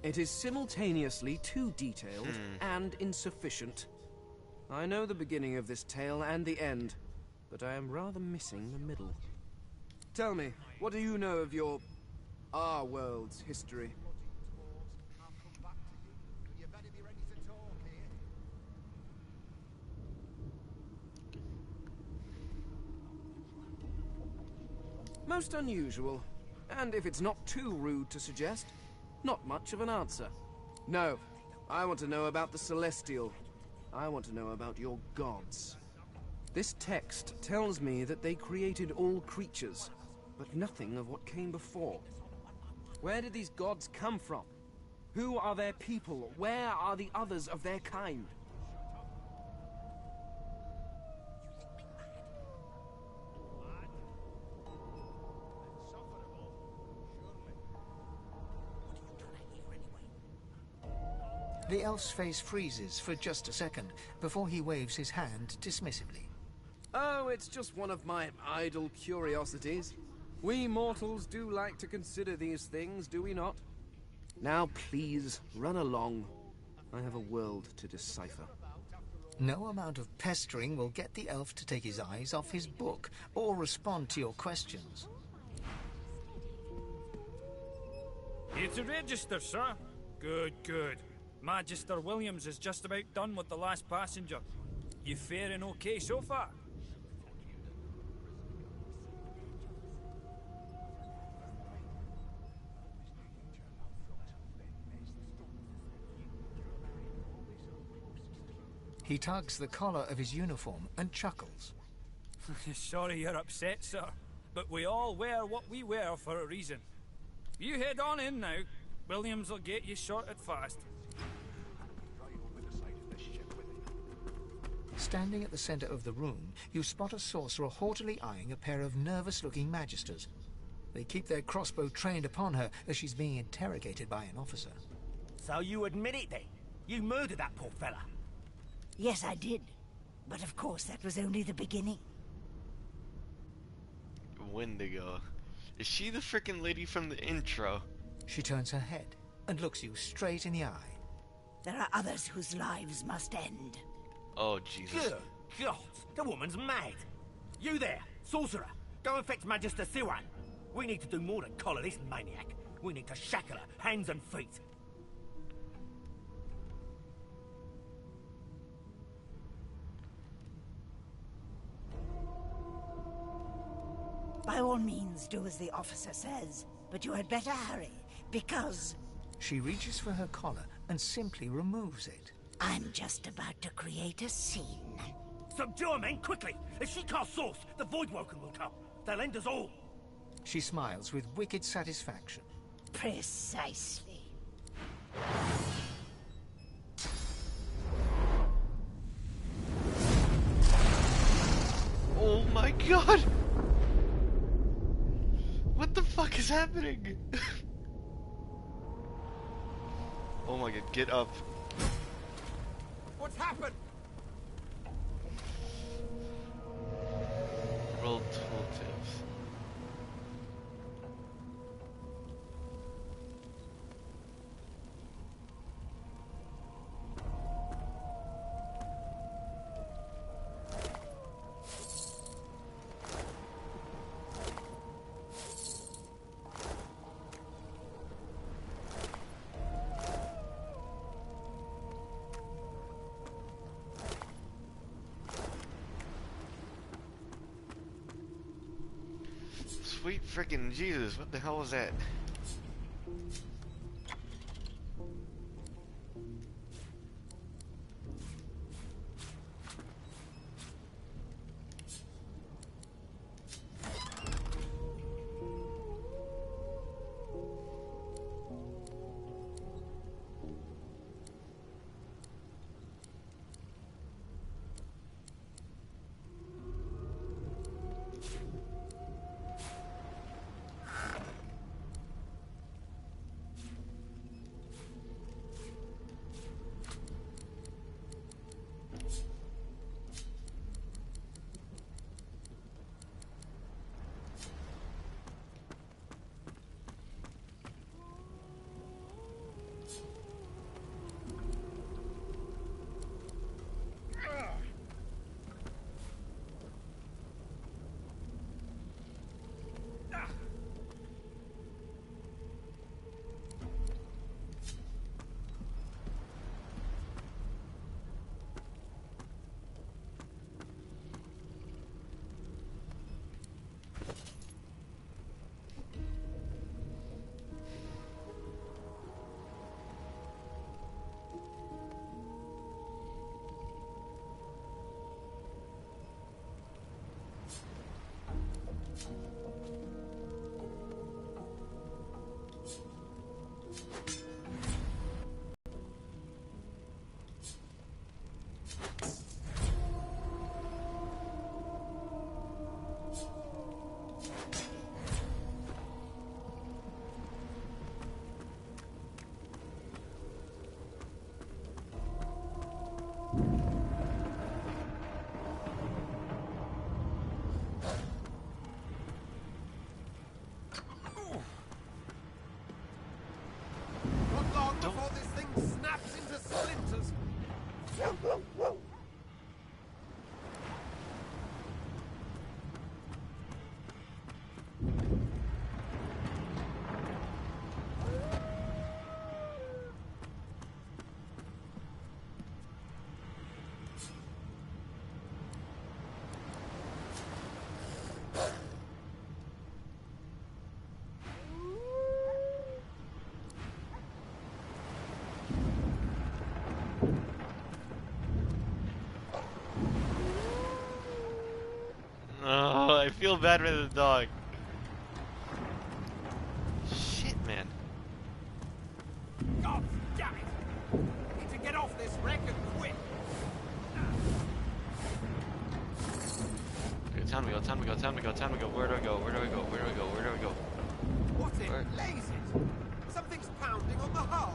Speaker 14: It is simultaneously too detailed and insufficient. I know the beginning of this tale and the end, but I am rather missing the middle. Tell me, what do you know of our world's history? Most unusual. And if it's not too rude to suggest, not much of an answer. No, I want to know about the Celestial. I want to know about your gods. This text tells me that they created all creatures, but nothing of what came before. Where did these gods come from? Who are their people? Where are the others of their kind?
Speaker 5: The elf's face freezes for just a second before he waves his hand dismissively.
Speaker 14: Oh, it's just one of my idle curiosities. We mortals do like to consider these things, do we not? Now, please, run along. I have a world to decipher.
Speaker 5: No amount of pestering will get the elf to take his eyes off his book or respond to your questions.
Speaker 15: Here to register, sir. Good, good. Magister Williams is just about done with the last passenger. You faring okay so far?
Speaker 5: He tugs the collar of his uniform and chuckles.
Speaker 15: Sorry you're upset, sir, but we all wear what we wear for a reason. You head on in now. Williams will get you sorted fast.
Speaker 5: Standing at the center of the room, you spot a sorcerer haughtily eyeing a pair of nervous-looking magisters. They keep their crossbow trained upon her as she's being interrogated by an officer.
Speaker 3: So you admit it then? You murdered that poor fella?
Speaker 16: Yes, I did. But of course, that was only the beginning.
Speaker 1: Wendigo. Is she the frickin' lady from the intro?
Speaker 5: She turns her head and looks you straight in the eye.
Speaker 16: There are others whose lives must end.
Speaker 1: Oh, Jesus.
Speaker 3: Good God, the woman's mad. You there, sorcerer. Go and fetch Magister P.1. We need to do more than collar this maniac. We need to shackle her, hands and feet.
Speaker 16: By all means, do as the officer says. But you had better hurry, because...
Speaker 5: She reaches for her collar and simply removes it.
Speaker 16: I'm just about to create a scene.
Speaker 3: Subdue her, men, quickly! If she casts source, the Voidwoken will come. They'll end us all.
Speaker 5: She smiles with wicked satisfaction.
Speaker 16: Precisely.
Speaker 1: Oh my god! What the fuck is happening? Oh my god, get up.
Speaker 3: What's happened?
Speaker 1: Roll tooltips. Sweet freaking Jesus, what the hell was that? Don't.
Speaker 2: before this thing snaps into splinters.
Speaker 1: Oh, I feel bad for the dog. Shit, man.
Speaker 2: God damn it! I need to get off this wreck and quick.
Speaker 1: Okay, time to go, time to go, time to go, time to go. Where do I go? Where do I go? Where do I go? Where do I go?
Speaker 2: What's it?
Speaker 1: Where?
Speaker 2: Lays it! Something's pounding on the hull.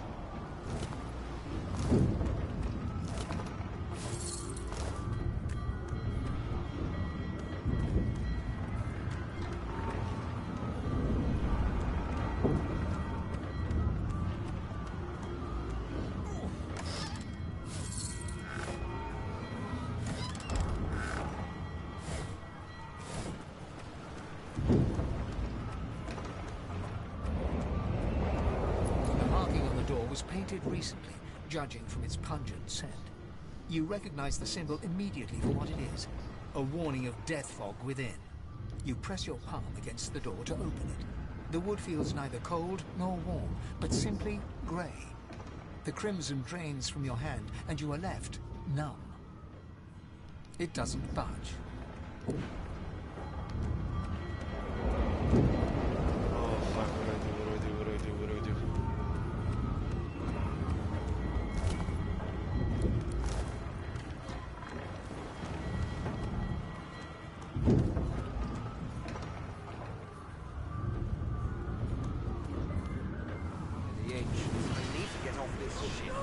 Speaker 5: The marking on the door was painted recently, judging from its pungent scent. You recognize the symbol immediately for what it is, a warning of death fog within. You press your palm against the door to open it. The wood feels neither cold nor warm, but simply grey. The crimson drains from your hand, and you are left numb. It doesn't budge.
Speaker 1: Oh fuck, what do I do? What do I do? What do I do? What do I do?
Speaker 2: The ancients. I need to get off this ship.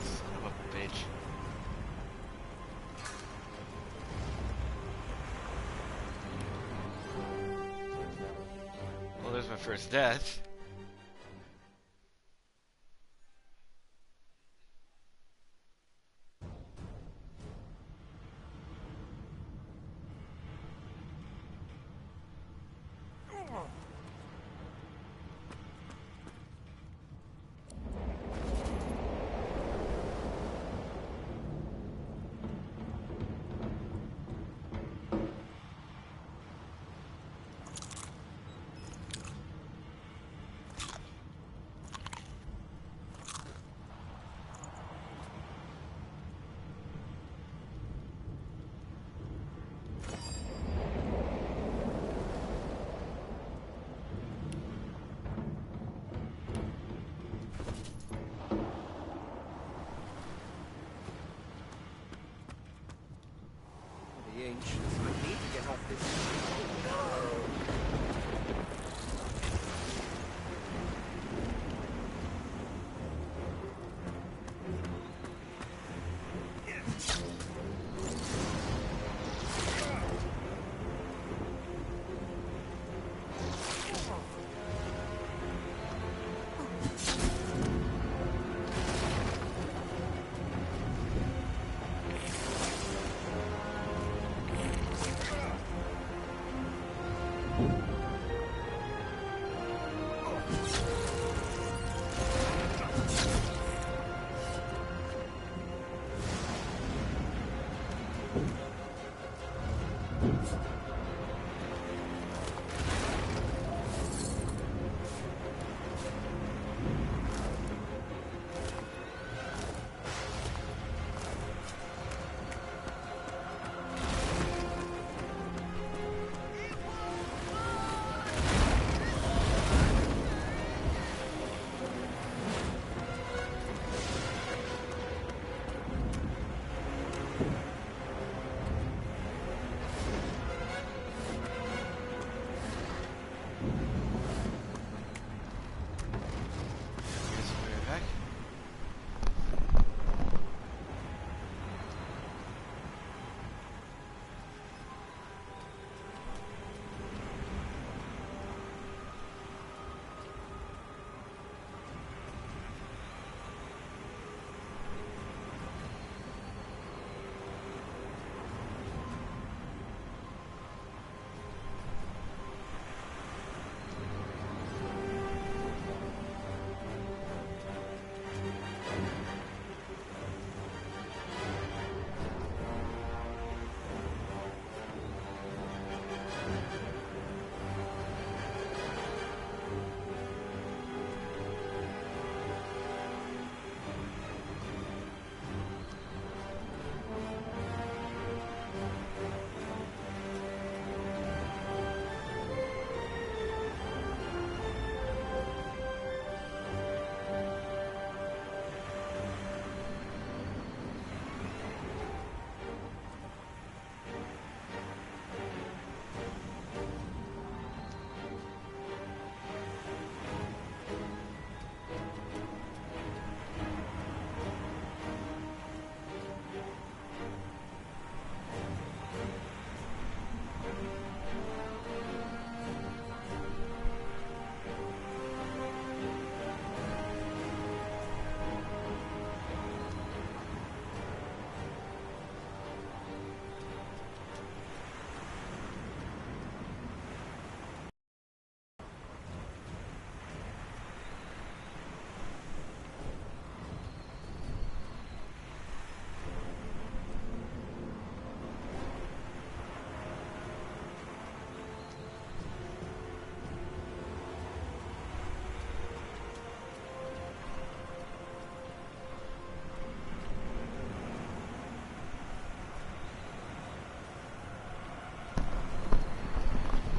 Speaker 1: Son of a bitch. Well, there's my first death.
Speaker 14: ancients. I need to get off this.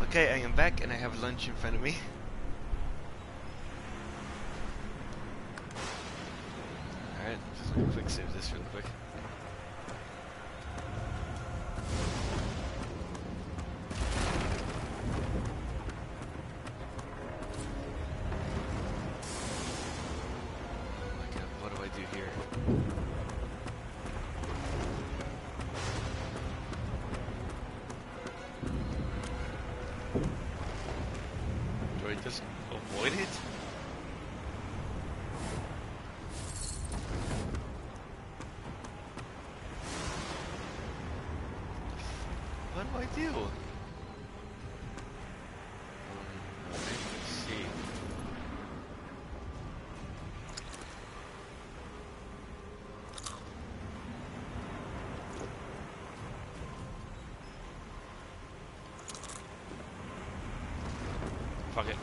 Speaker 1: Okay, I am back and I have lunch in front of me. Alright, just gonna quick save this real quick. Oh my god, what do I do here? Do I just avoid it? What do I do? Let's see. Fuck it.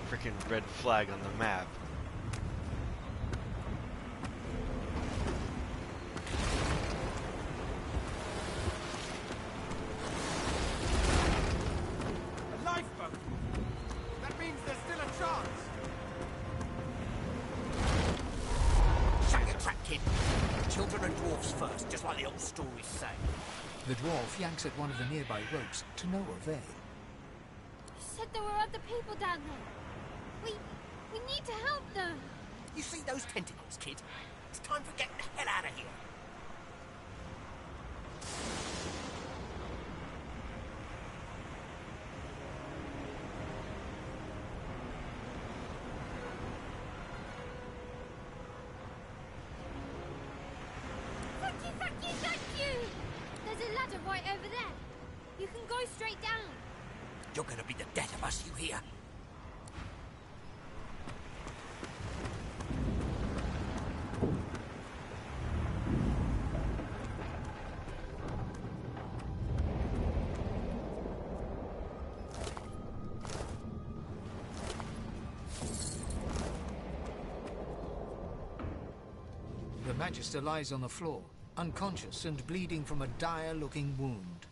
Speaker 1: freaking red flag on the map.
Speaker 3: A lifeboat! That means there's still a chance!
Speaker 17: Shut your trap, kid. Children and dwarfs first, just like the old stories say.
Speaker 5: The dwarf yanks at one of the nearby ropes to no avail.
Speaker 13: You said there were other people down there. We need to help them.
Speaker 17: You see those tentacles, kid? It's time for getting the hell out of here.
Speaker 13: Thank you! There's a ladder right over there. You can go straight down.
Speaker 17: You're gonna be the death of us, you hear?
Speaker 5: The Magister lies on the floor, unconscious and bleeding from a dire-looking wound.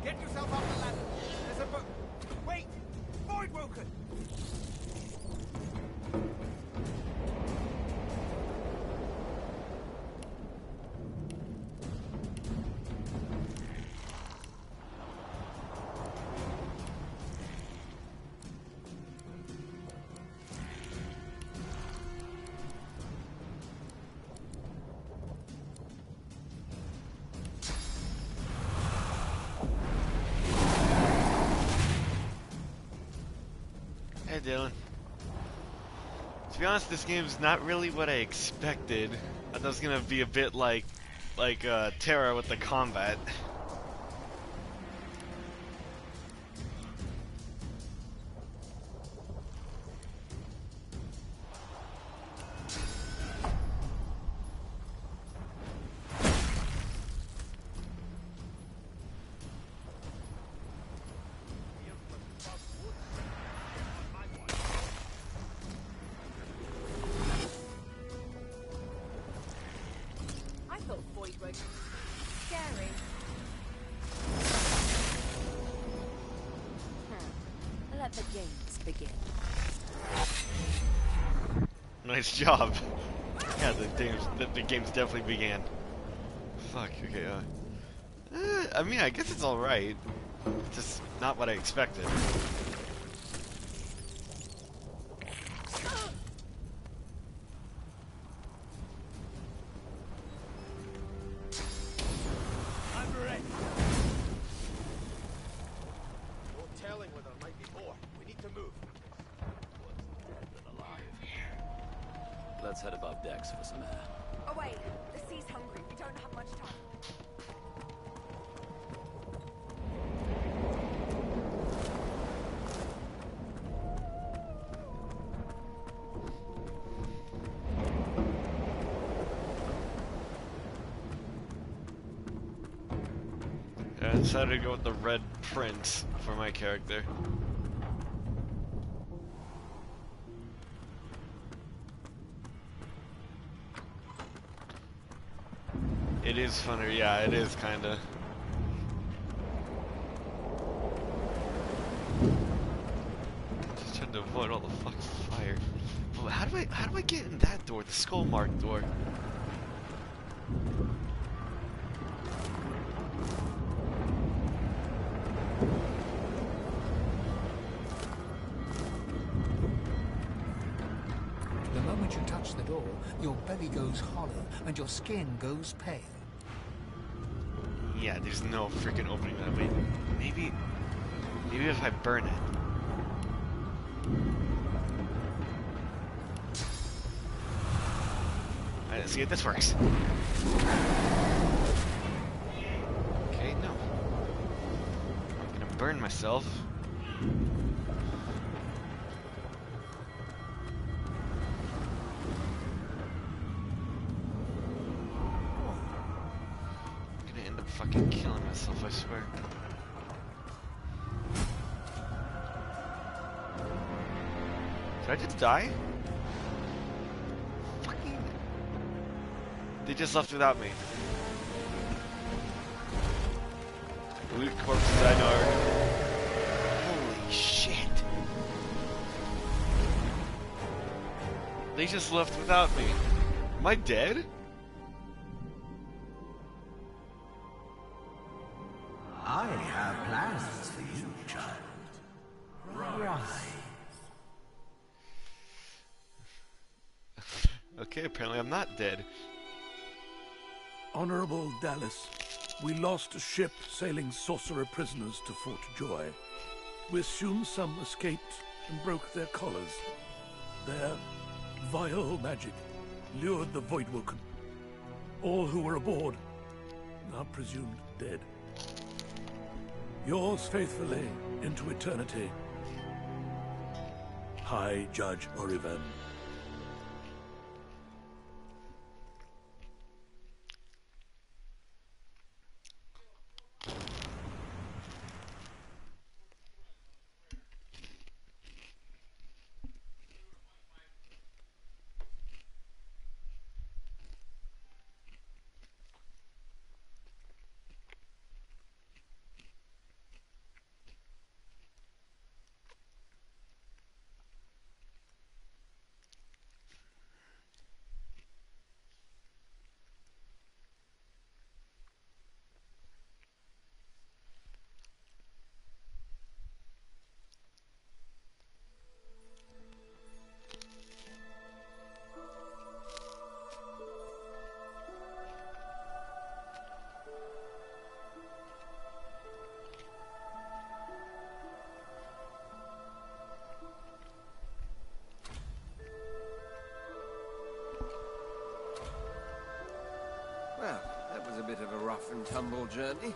Speaker 3: Get yourself up the ladder. There's a boat. Wait! Void Woken!
Speaker 1: Hey Dylan. To be honest, this game's not really what I expected. I thought it was gonna be a bit like Terra with the combat.
Speaker 9: Scary. Let the games begin.
Speaker 1: Nice job. Yeah, the games definitely began. Fuck. Okay. I mean, I guess it's all right. It's just not what I expected.
Speaker 3: No telling whether
Speaker 12: Let's head above decks for some air.
Speaker 9: Away! The sea's hungry. We don't have much time.
Speaker 1: I decided to go with the Red Prince for my character. It is funner, yeah, it is kinda. Just trying to avoid all the fucking fire. Oh, how do I get in that door? The skull mark door.
Speaker 5: The moment you touch the door, your belly goes hollow and your skin goes pale.
Speaker 1: Yeah, there's no freaking opening that way. Maybe if I burn it. Alright, see if this works. Okay, no. I'm gonna burn myself. I'm gonna end up fucking killing myself, I swear. Did I just die? Fucking... They just left without me. Loot corpses I know are... Holy shit. They just left without me. Am I dead?
Speaker 17: I have plans for you, child. Rise.
Speaker 1: Okay, apparently I'm not dead.
Speaker 18: Honorable Dallas, we lost a ship sailing sorcerer prisoners to Fort Joy. We assume some escaped and broke their collars. Their vile magic lured the Voidwoken. All who were aboard are presumed dead. Yours faithfully into eternity, High Judge Oriven.
Speaker 2: Well, that was a bit of a rough and tumble journey.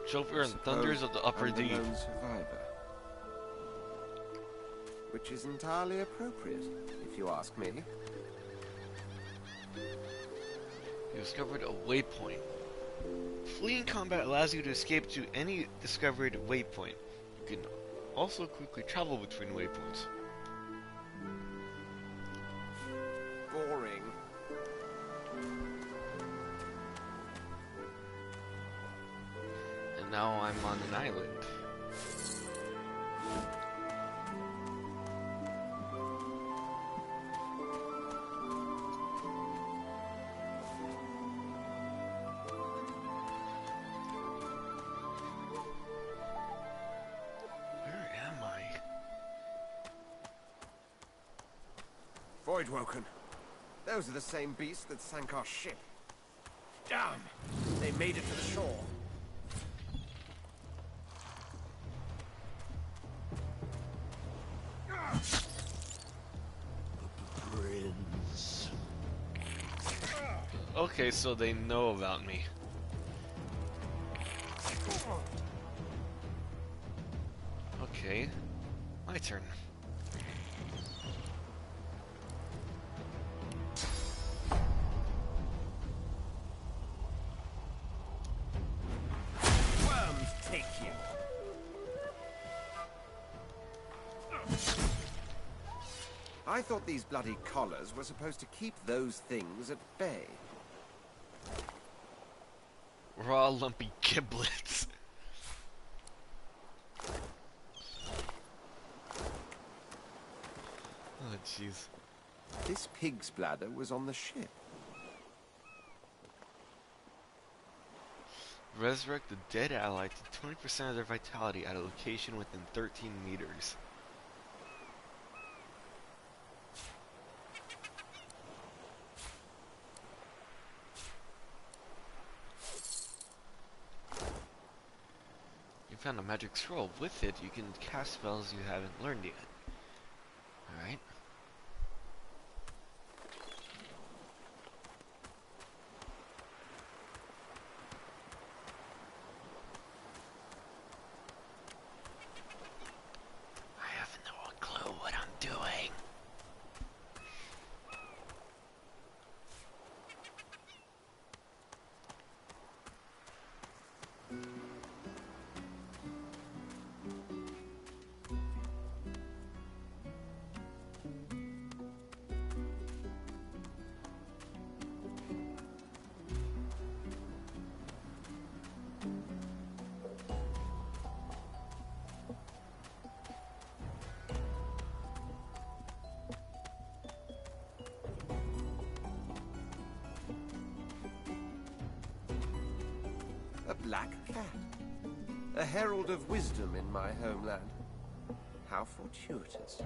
Speaker 1: Chauffeur and thunders of the upper
Speaker 2: I'm the
Speaker 1: deep.
Speaker 2: lone survivor. Which is entirely appropriate, if you ask me.
Speaker 1: You discovered a waypoint. Fleeing combat allows you to escape to any discovered waypoint. You can also quickly travel between waypoints.
Speaker 2: Boring.
Speaker 1: And now I'm on an island. Where am I?
Speaker 2: Voidwoken. Those are the same beasts that sank our ship. Damn! They made it to the shore.
Speaker 17: Prince.
Speaker 1: Okay, so they know about me. Okay, my turn.
Speaker 3: Worms take you.
Speaker 2: I thought these bloody collars were supposed to keep those things at bay.
Speaker 1: Raw lumpy giblets. Oh jeez.
Speaker 2: This pig's bladder was on the ship.
Speaker 1: Resurrect the dead ally to 20% of their vitality at a location within 13 meters. You found a magic scroll. With it, you can cast spells you haven't learned yet. Alright. I have no clue what I'm doing.
Speaker 2: A black cat. A herald of wisdom in my homeland. How fortuitous.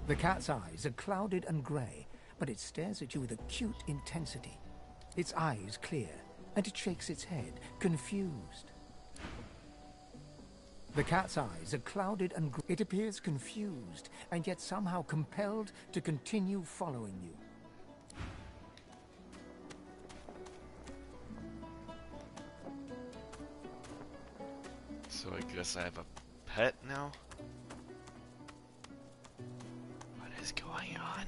Speaker 5: The cat's eyes are clouded and grey, but it stares at you with acute intensity. Its eyes clear, and it shakes its head, confused. The cat's eyes are clouded and grey. It appears confused, and yet somehow compelled to continue following you.
Speaker 1: So I guess I have a pet now? What is going on?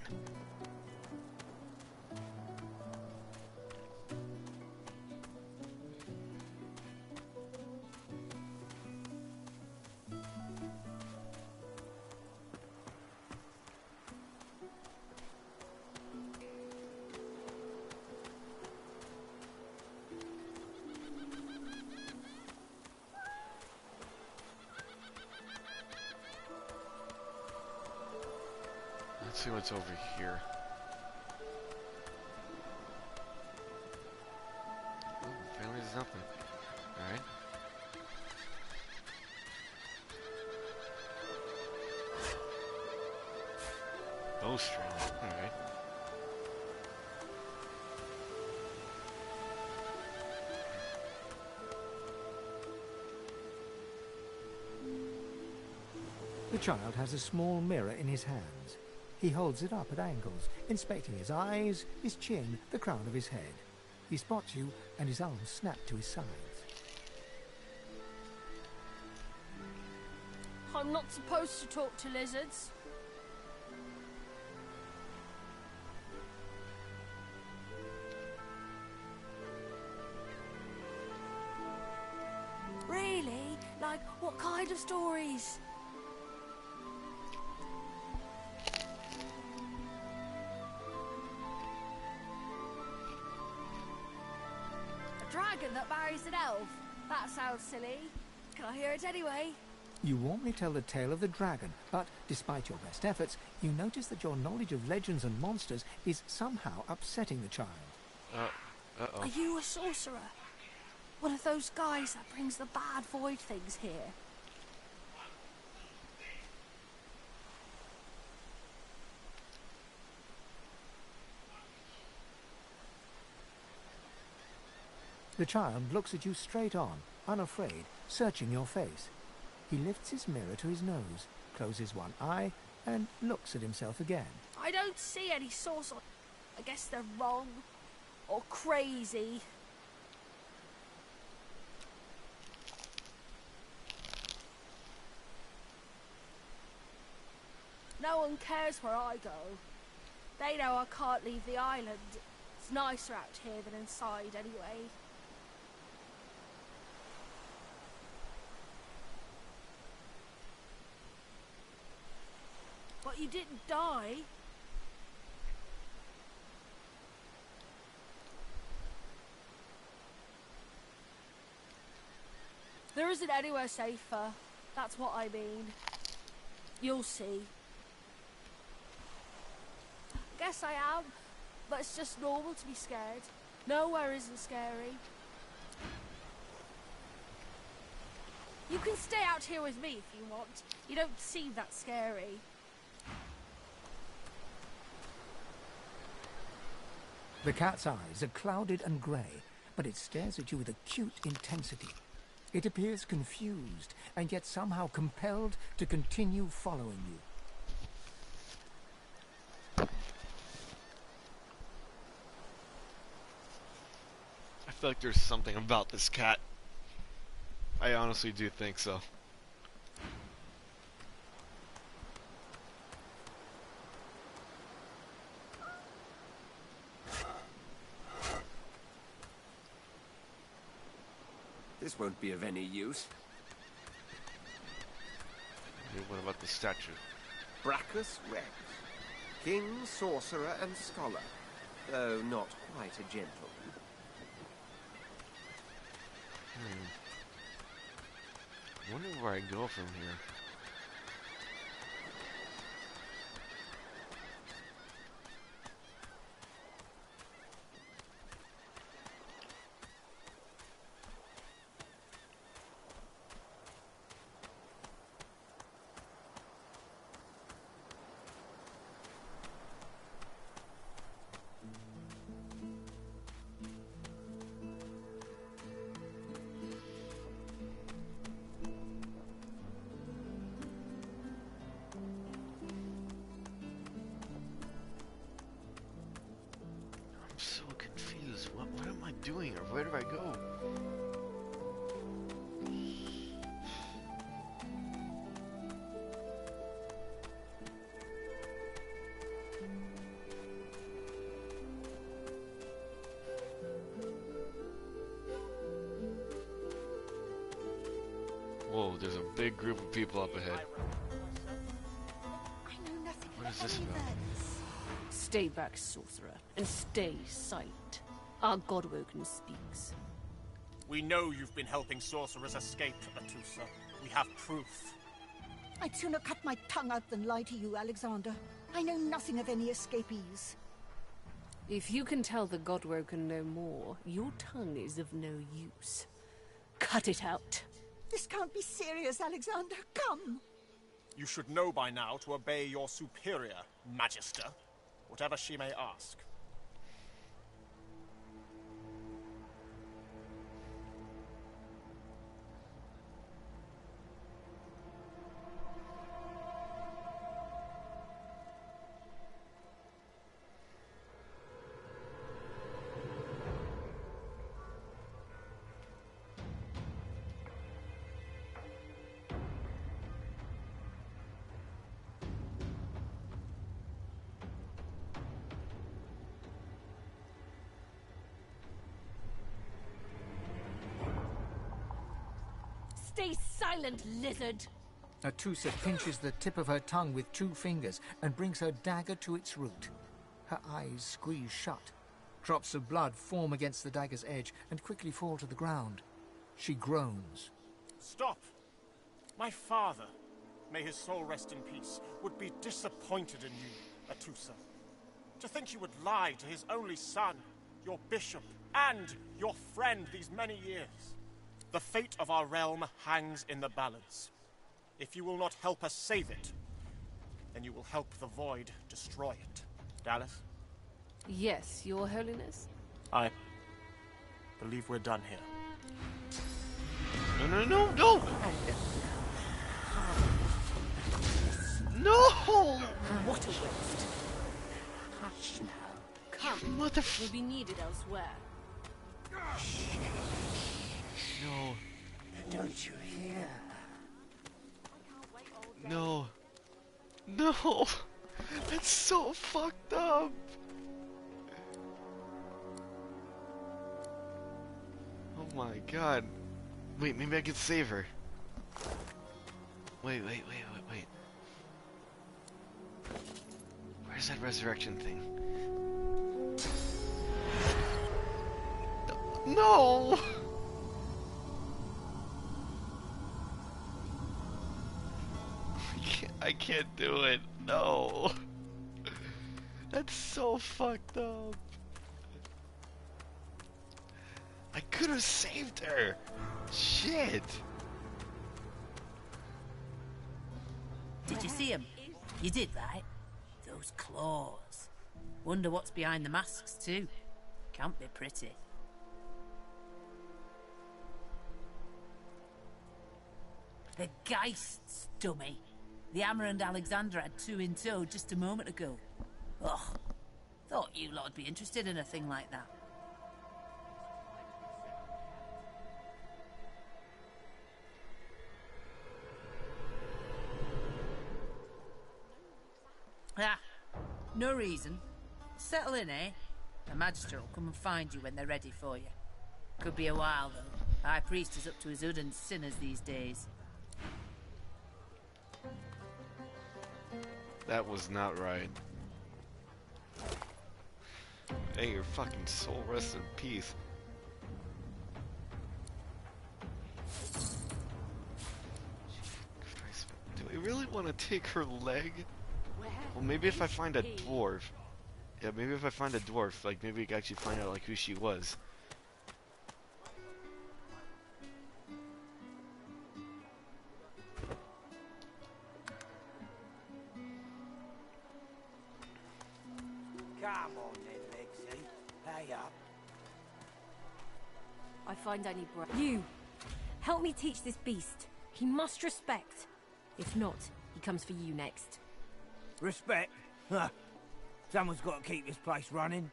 Speaker 1: Let's see what's over here. Oh, apparently there's nothing. Alright. Bowstring. Alright.
Speaker 5: The child has a small mirror in his hands. He holds it up at angles, inspecting his eyes, his chin, the crown of his head. He spots you, and his arms snap to his sides.
Speaker 19: I'm not supposed to talk to lizards.
Speaker 13: Really? Like, what kind of stories?
Speaker 19: A dragon that marries an elf? That sounds silly. Can I hear it anyway?
Speaker 5: You warmly tell the tale of the dragon, but despite your best efforts, you notice that your knowledge of legends and monsters is somehow upsetting the child.
Speaker 19: Are you a sorcerer? One of those guys that brings the bad void things here?
Speaker 5: The child looks at you straight on, unafraid, searching your face. He lifts his mirror to his nose, closes one eye, and looks at himself again.
Speaker 19: I don't see any sorcerer. I guess they're wrong. or crazy. No one cares where I go. They know I can't leave the island. It's nicer out here than inside anyway. But you didn't die. There isn't anywhere safer. That's what I mean. You'll see. Guess I am, but it's just normal to be scared. Nowhere isn't scary. You can stay out here with me if you want. You don't seem that scary.
Speaker 5: The cat's eyes are clouded and grey, but it stares at you with acute intensity. It appears confused, and yet somehow compelled to continue following you.
Speaker 1: I feel like there's something about this cat. I honestly do think so.
Speaker 2: This won't be of any use.
Speaker 1: What about the statue?
Speaker 2: Brachus Rex. King, sorcerer, and scholar. Though not quite a gentleman.
Speaker 1: I wonder where I go from here. What am I doing, or where do I go? Whoa, there's a big group of people up ahead. What is this about?
Speaker 7: Stay back, sorcerer, and stay silent. Our Godwoken speaks.
Speaker 20: We know you've been helping sorcerers escape, Atusa. We have proof.
Speaker 16: I'd sooner cut my tongue out than lie to you, Alexander. I know nothing of any escapees.
Speaker 7: If you can tell the Godwoken no more, your tongue is of no use. Cut it out.
Speaker 16: This can't be serious, Alexander. Come!
Speaker 20: You should know by now to obey your superior, Magister, whatever she may ask.
Speaker 7: Stay silent, lizard!
Speaker 5: Atusa pinches the tip of her tongue with 2 fingers and brings her dagger to its root. Her eyes squeeze shut. Drops of blood form against the dagger's edge and quickly fall to the ground. She groans.
Speaker 20: Stop! My father, may his soul rest in peace, would be disappointed in you, Atusa. To think you would lie to his only son, your bishop, and your friend these many years. The fate of our realm hangs in the balance. If you will not help us save it, then you will help the Void destroy it. Dallas?
Speaker 7: Yes, Your Holiness?
Speaker 20: I believe we're done here.
Speaker 1: No, no, no, no! No!
Speaker 7: What a waste. Hush now. Come.
Speaker 19: will be needed elsewhere.
Speaker 1: No.
Speaker 16: Don't you hear?
Speaker 1: No. No. It's so fucked up. Oh my god. Wait, maybe I could save her. Wait. Where's that resurrection thing? No! I can't do it. No. That's so fucked up. I could have saved her. Shit.
Speaker 7: Did you see him? You did, right? Those claws. Wonder what's behind the masks, too. Can't be pretty. The Geists, dummy. The Hammer and Alexander had two in tow just a moment ago. Ugh. Thought you lot would be interested in a thing like that. Ah, no reason. Settle in, eh? The Magister will come and find you when they're ready for you. Could be a while, though. High Priest is up to his hood and sinners these days.
Speaker 1: That was not right. Hey, your fucking soul rest in peace. Do we really want to take her leg? Well, maybe if I find a dwarf. Yeah, maybe if I find a dwarf, like, maybe we can actually find out, like, who she was.
Speaker 17: Come on then, Lexi. Pay up.
Speaker 9: I find I need You! Help me teach this beast. He must respect. If not, he comes for you next.
Speaker 17: Respect? Huh. Someone's got to keep this place running.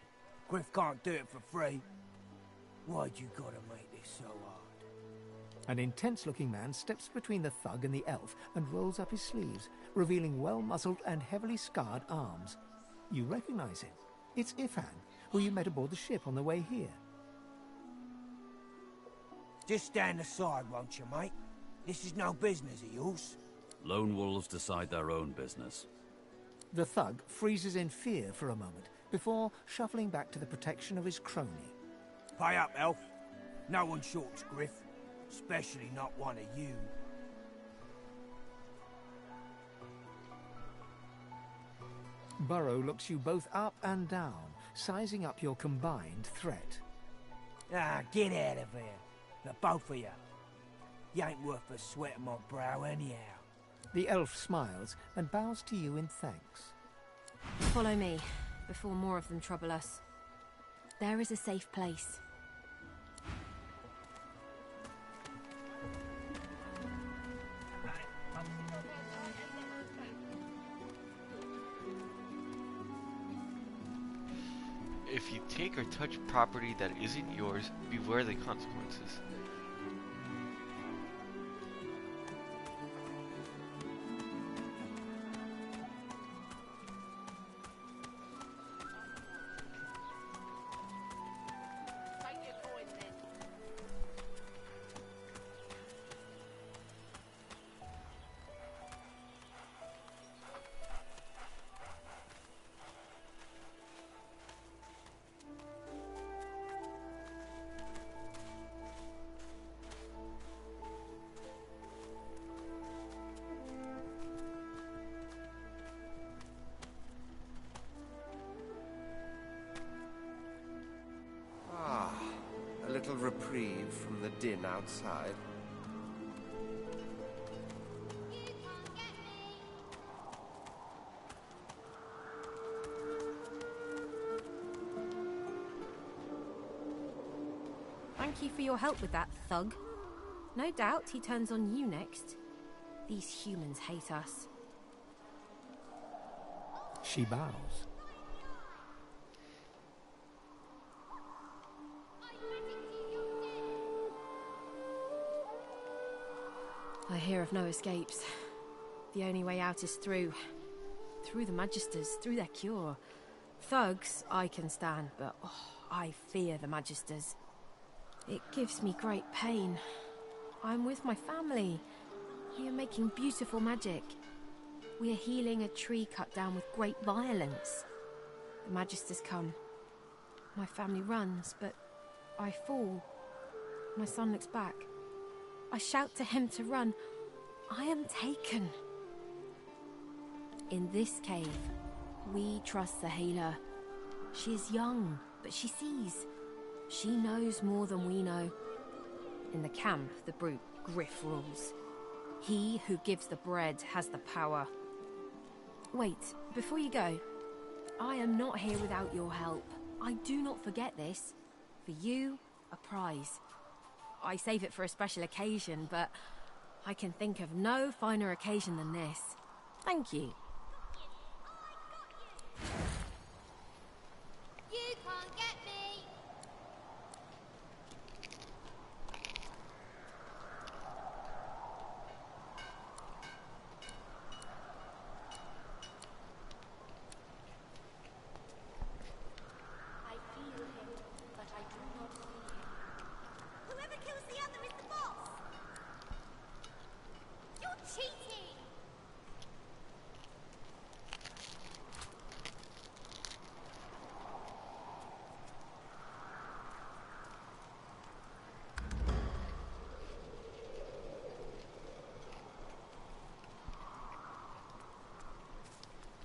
Speaker 17: Griff can't do it for free. Why'd you gotta make this so hard?
Speaker 5: An intense-looking man steps between the thug and the elf and rolls up his sleeves, revealing well-muscled and heavily scarred arms. You recognize him. It's Ifan, who you met aboard the ship on the way here.
Speaker 17: Just stand aside, won't you, mate? This is no business of yours.
Speaker 12: Lone wolves decide their own business.
Speaker 5: The thug freezes in fear for a moment, before shuffling back to the protection of his crony.
Speaker 17: Pay up, elf. No one shorts Griff. Especially not one of you.
Speaker 5: Burrow looks you both up and down, sizing up your combined threat.
Speaker 17: Ah, get out of here. The both of you. You ain't worth the sweat of my brow anyhow.
Speaker 5: The elf smiles and bows to you in thanks.
Speaker 9: Follow me, before more of them trouble us. There is a safe place.
Speaker 1: If you take or touch property that isn't yours, beware the consequences.
Speaker 2: A little reprieve from the din outside.
Speaker 9: Thank you for your help with that, thug. No doubt he turns on you next. These humans hate us.
Speaker 5: She bows.
Speaker 21: I hear of no escapes. The only way out is through. Through the Magisters, through their cure. Thugs, I can stand, but I fear the Magisters. It gives me great pain. I'm with my family. We are making beautiful magic. We are healing a tree cut down with great violence. The Magisters come. My family runs, but I fall. My son looks back. I shout to him to run. I am taken. In this cave, we trust the healer. She is young, but she sees. She knows more than we know. In the camp, the brute Griff rules. He who gives the bread has the power. Wait, before you go, I am not here without your help. I do not forget this. For you, a prize. I save it for a special occasion, but I can think of no finer occasion than this. Thank you.
Speaker 13: You can't get me! I feel him, but I do not see him. Whoever kills the other is the boss! You're cheating!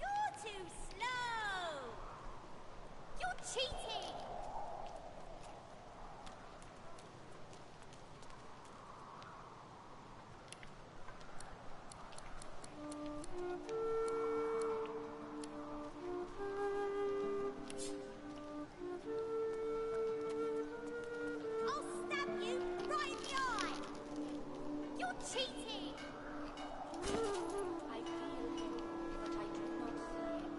Speaker 13: You're too slow! You're cheating! I'll stab you right in the eye! You're cheating! I feel him, but I do not see him.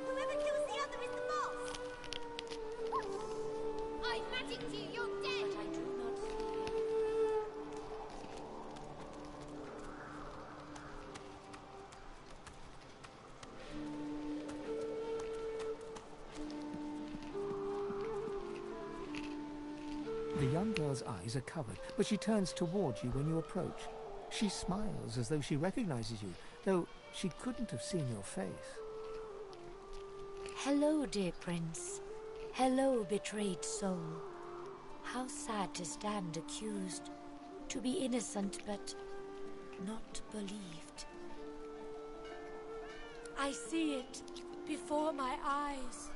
Speaker 13: Whoever kills the other is the boss! I've magicked you, you're dead! But I do not see him.
Speaker 5: The young girl's eyes are covered, but she turns towards you when you approach. She smiles as though she recognizes you, though she couldn't have seen your face.
Speaker 22: Hello, dear prince. Hello, betrayed soul. How sad to stand accused, to be innocent but not believed. I see it before my eyes.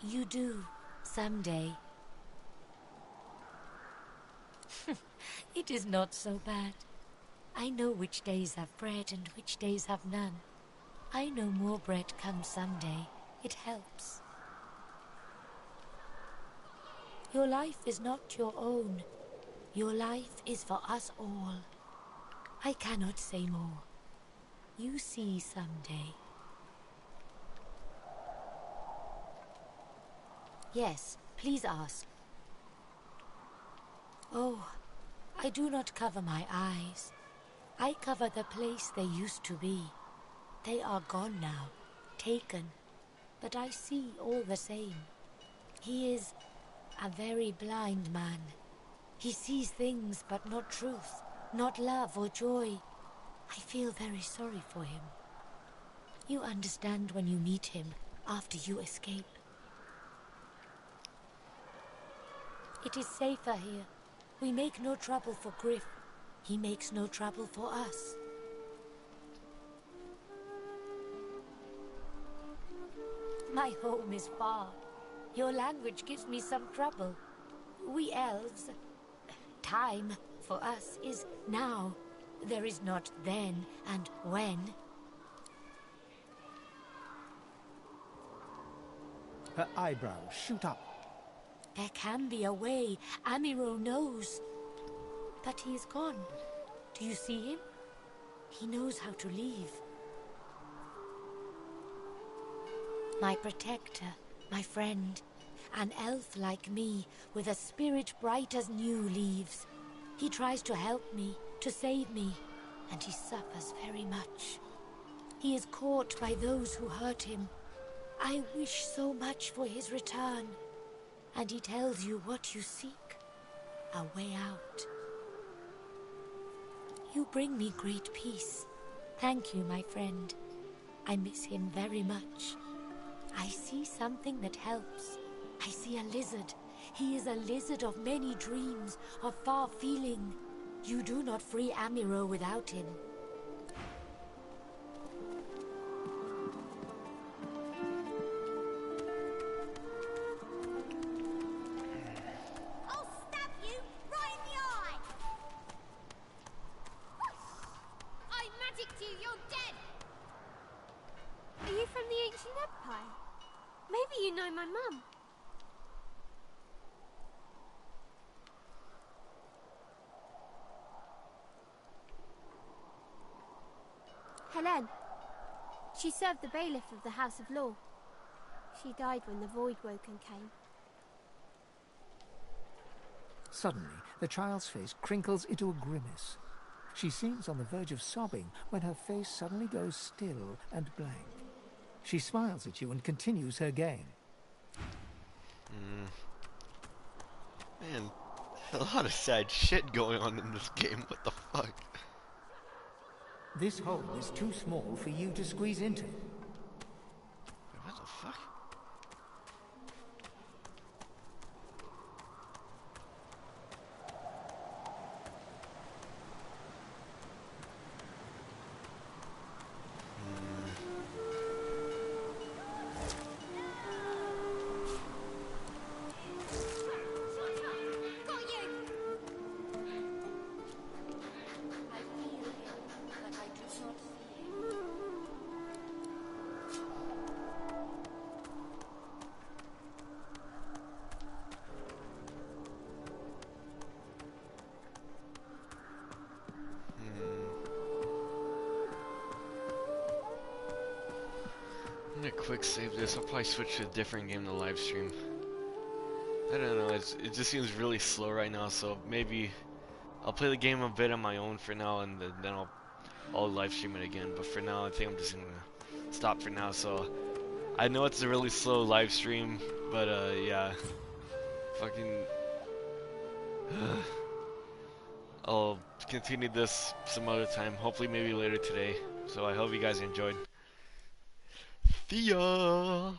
Speaker 22: You do, someday. It is not so bad. I know which days have bread and which days have none. I know more bread comes someday. It helps. Your life is not your own. Your life is for us all. I cannot say more. You see someday. Yes, please ask. Oh, I do not cover my eyes. I cover the place they used to be. They are gone now, taken, but I see all the same. He is a very blind man. He sees things but not truth, not love or joy. I feel very sorry for him. You understand when you meet him after you escape. It is safer here. We make no trouble for Griff. He makes no trouble for us. My home is far. Your language gives me some trouble. We elves... Time, for us, is now. There is not then and when.
Speaker 5: Her eyebrows shoot up.
Speaker 22: There can be a way. Amiro knows. But he is gone. Do you see him? He knows how to leave. My protector, my friend, an elf like me, with a spirit bright as new leaves. He tries to help me, to save me, and he suffers very much. He is caught by those who hurt him. I wish so much for his return. And he tells you what you seek, a way out. You bring me great peace. Thank you, my friend. I miss him very much. I see something that helps. I see a lizard. He is a lizard of many dreams, of far feeling. You do not free Amiro without him.
Speaker 13: I'll stab you right in the eye! I magicked you, you're dead!
Speaker 19: Are you from the ancient empire? Maybe you know my mum. Helen. She served the bailiff of the House of Law. She died when the Void Woken came.
Speaker 5: Suddenly, the child's face crinkles into a grimace. She seems on the verge of sobbing when her face suddenly goes still and blank. She smiles at you and continues her game.
Speaker 1: Man, a lot of sad shit going on in this game. What the fuck?
Speaker 5: This hole is too small for you to squeeze into.
Speaker 1: What the fuck? I'm gonna quick save this. I'll probably switch to a different game to live stream. I don't know, it just seems really slow right now, so maybe I'll play the game a bit on my own for now, and then I'll live stream it again. But for now, I think I'm just gonna stop for now. So I know it's a really slow live stream, but yeah, fucking. I'll continue this some other time. Hopefully, maybe later today. So I hope you guys enjoyed. See ya!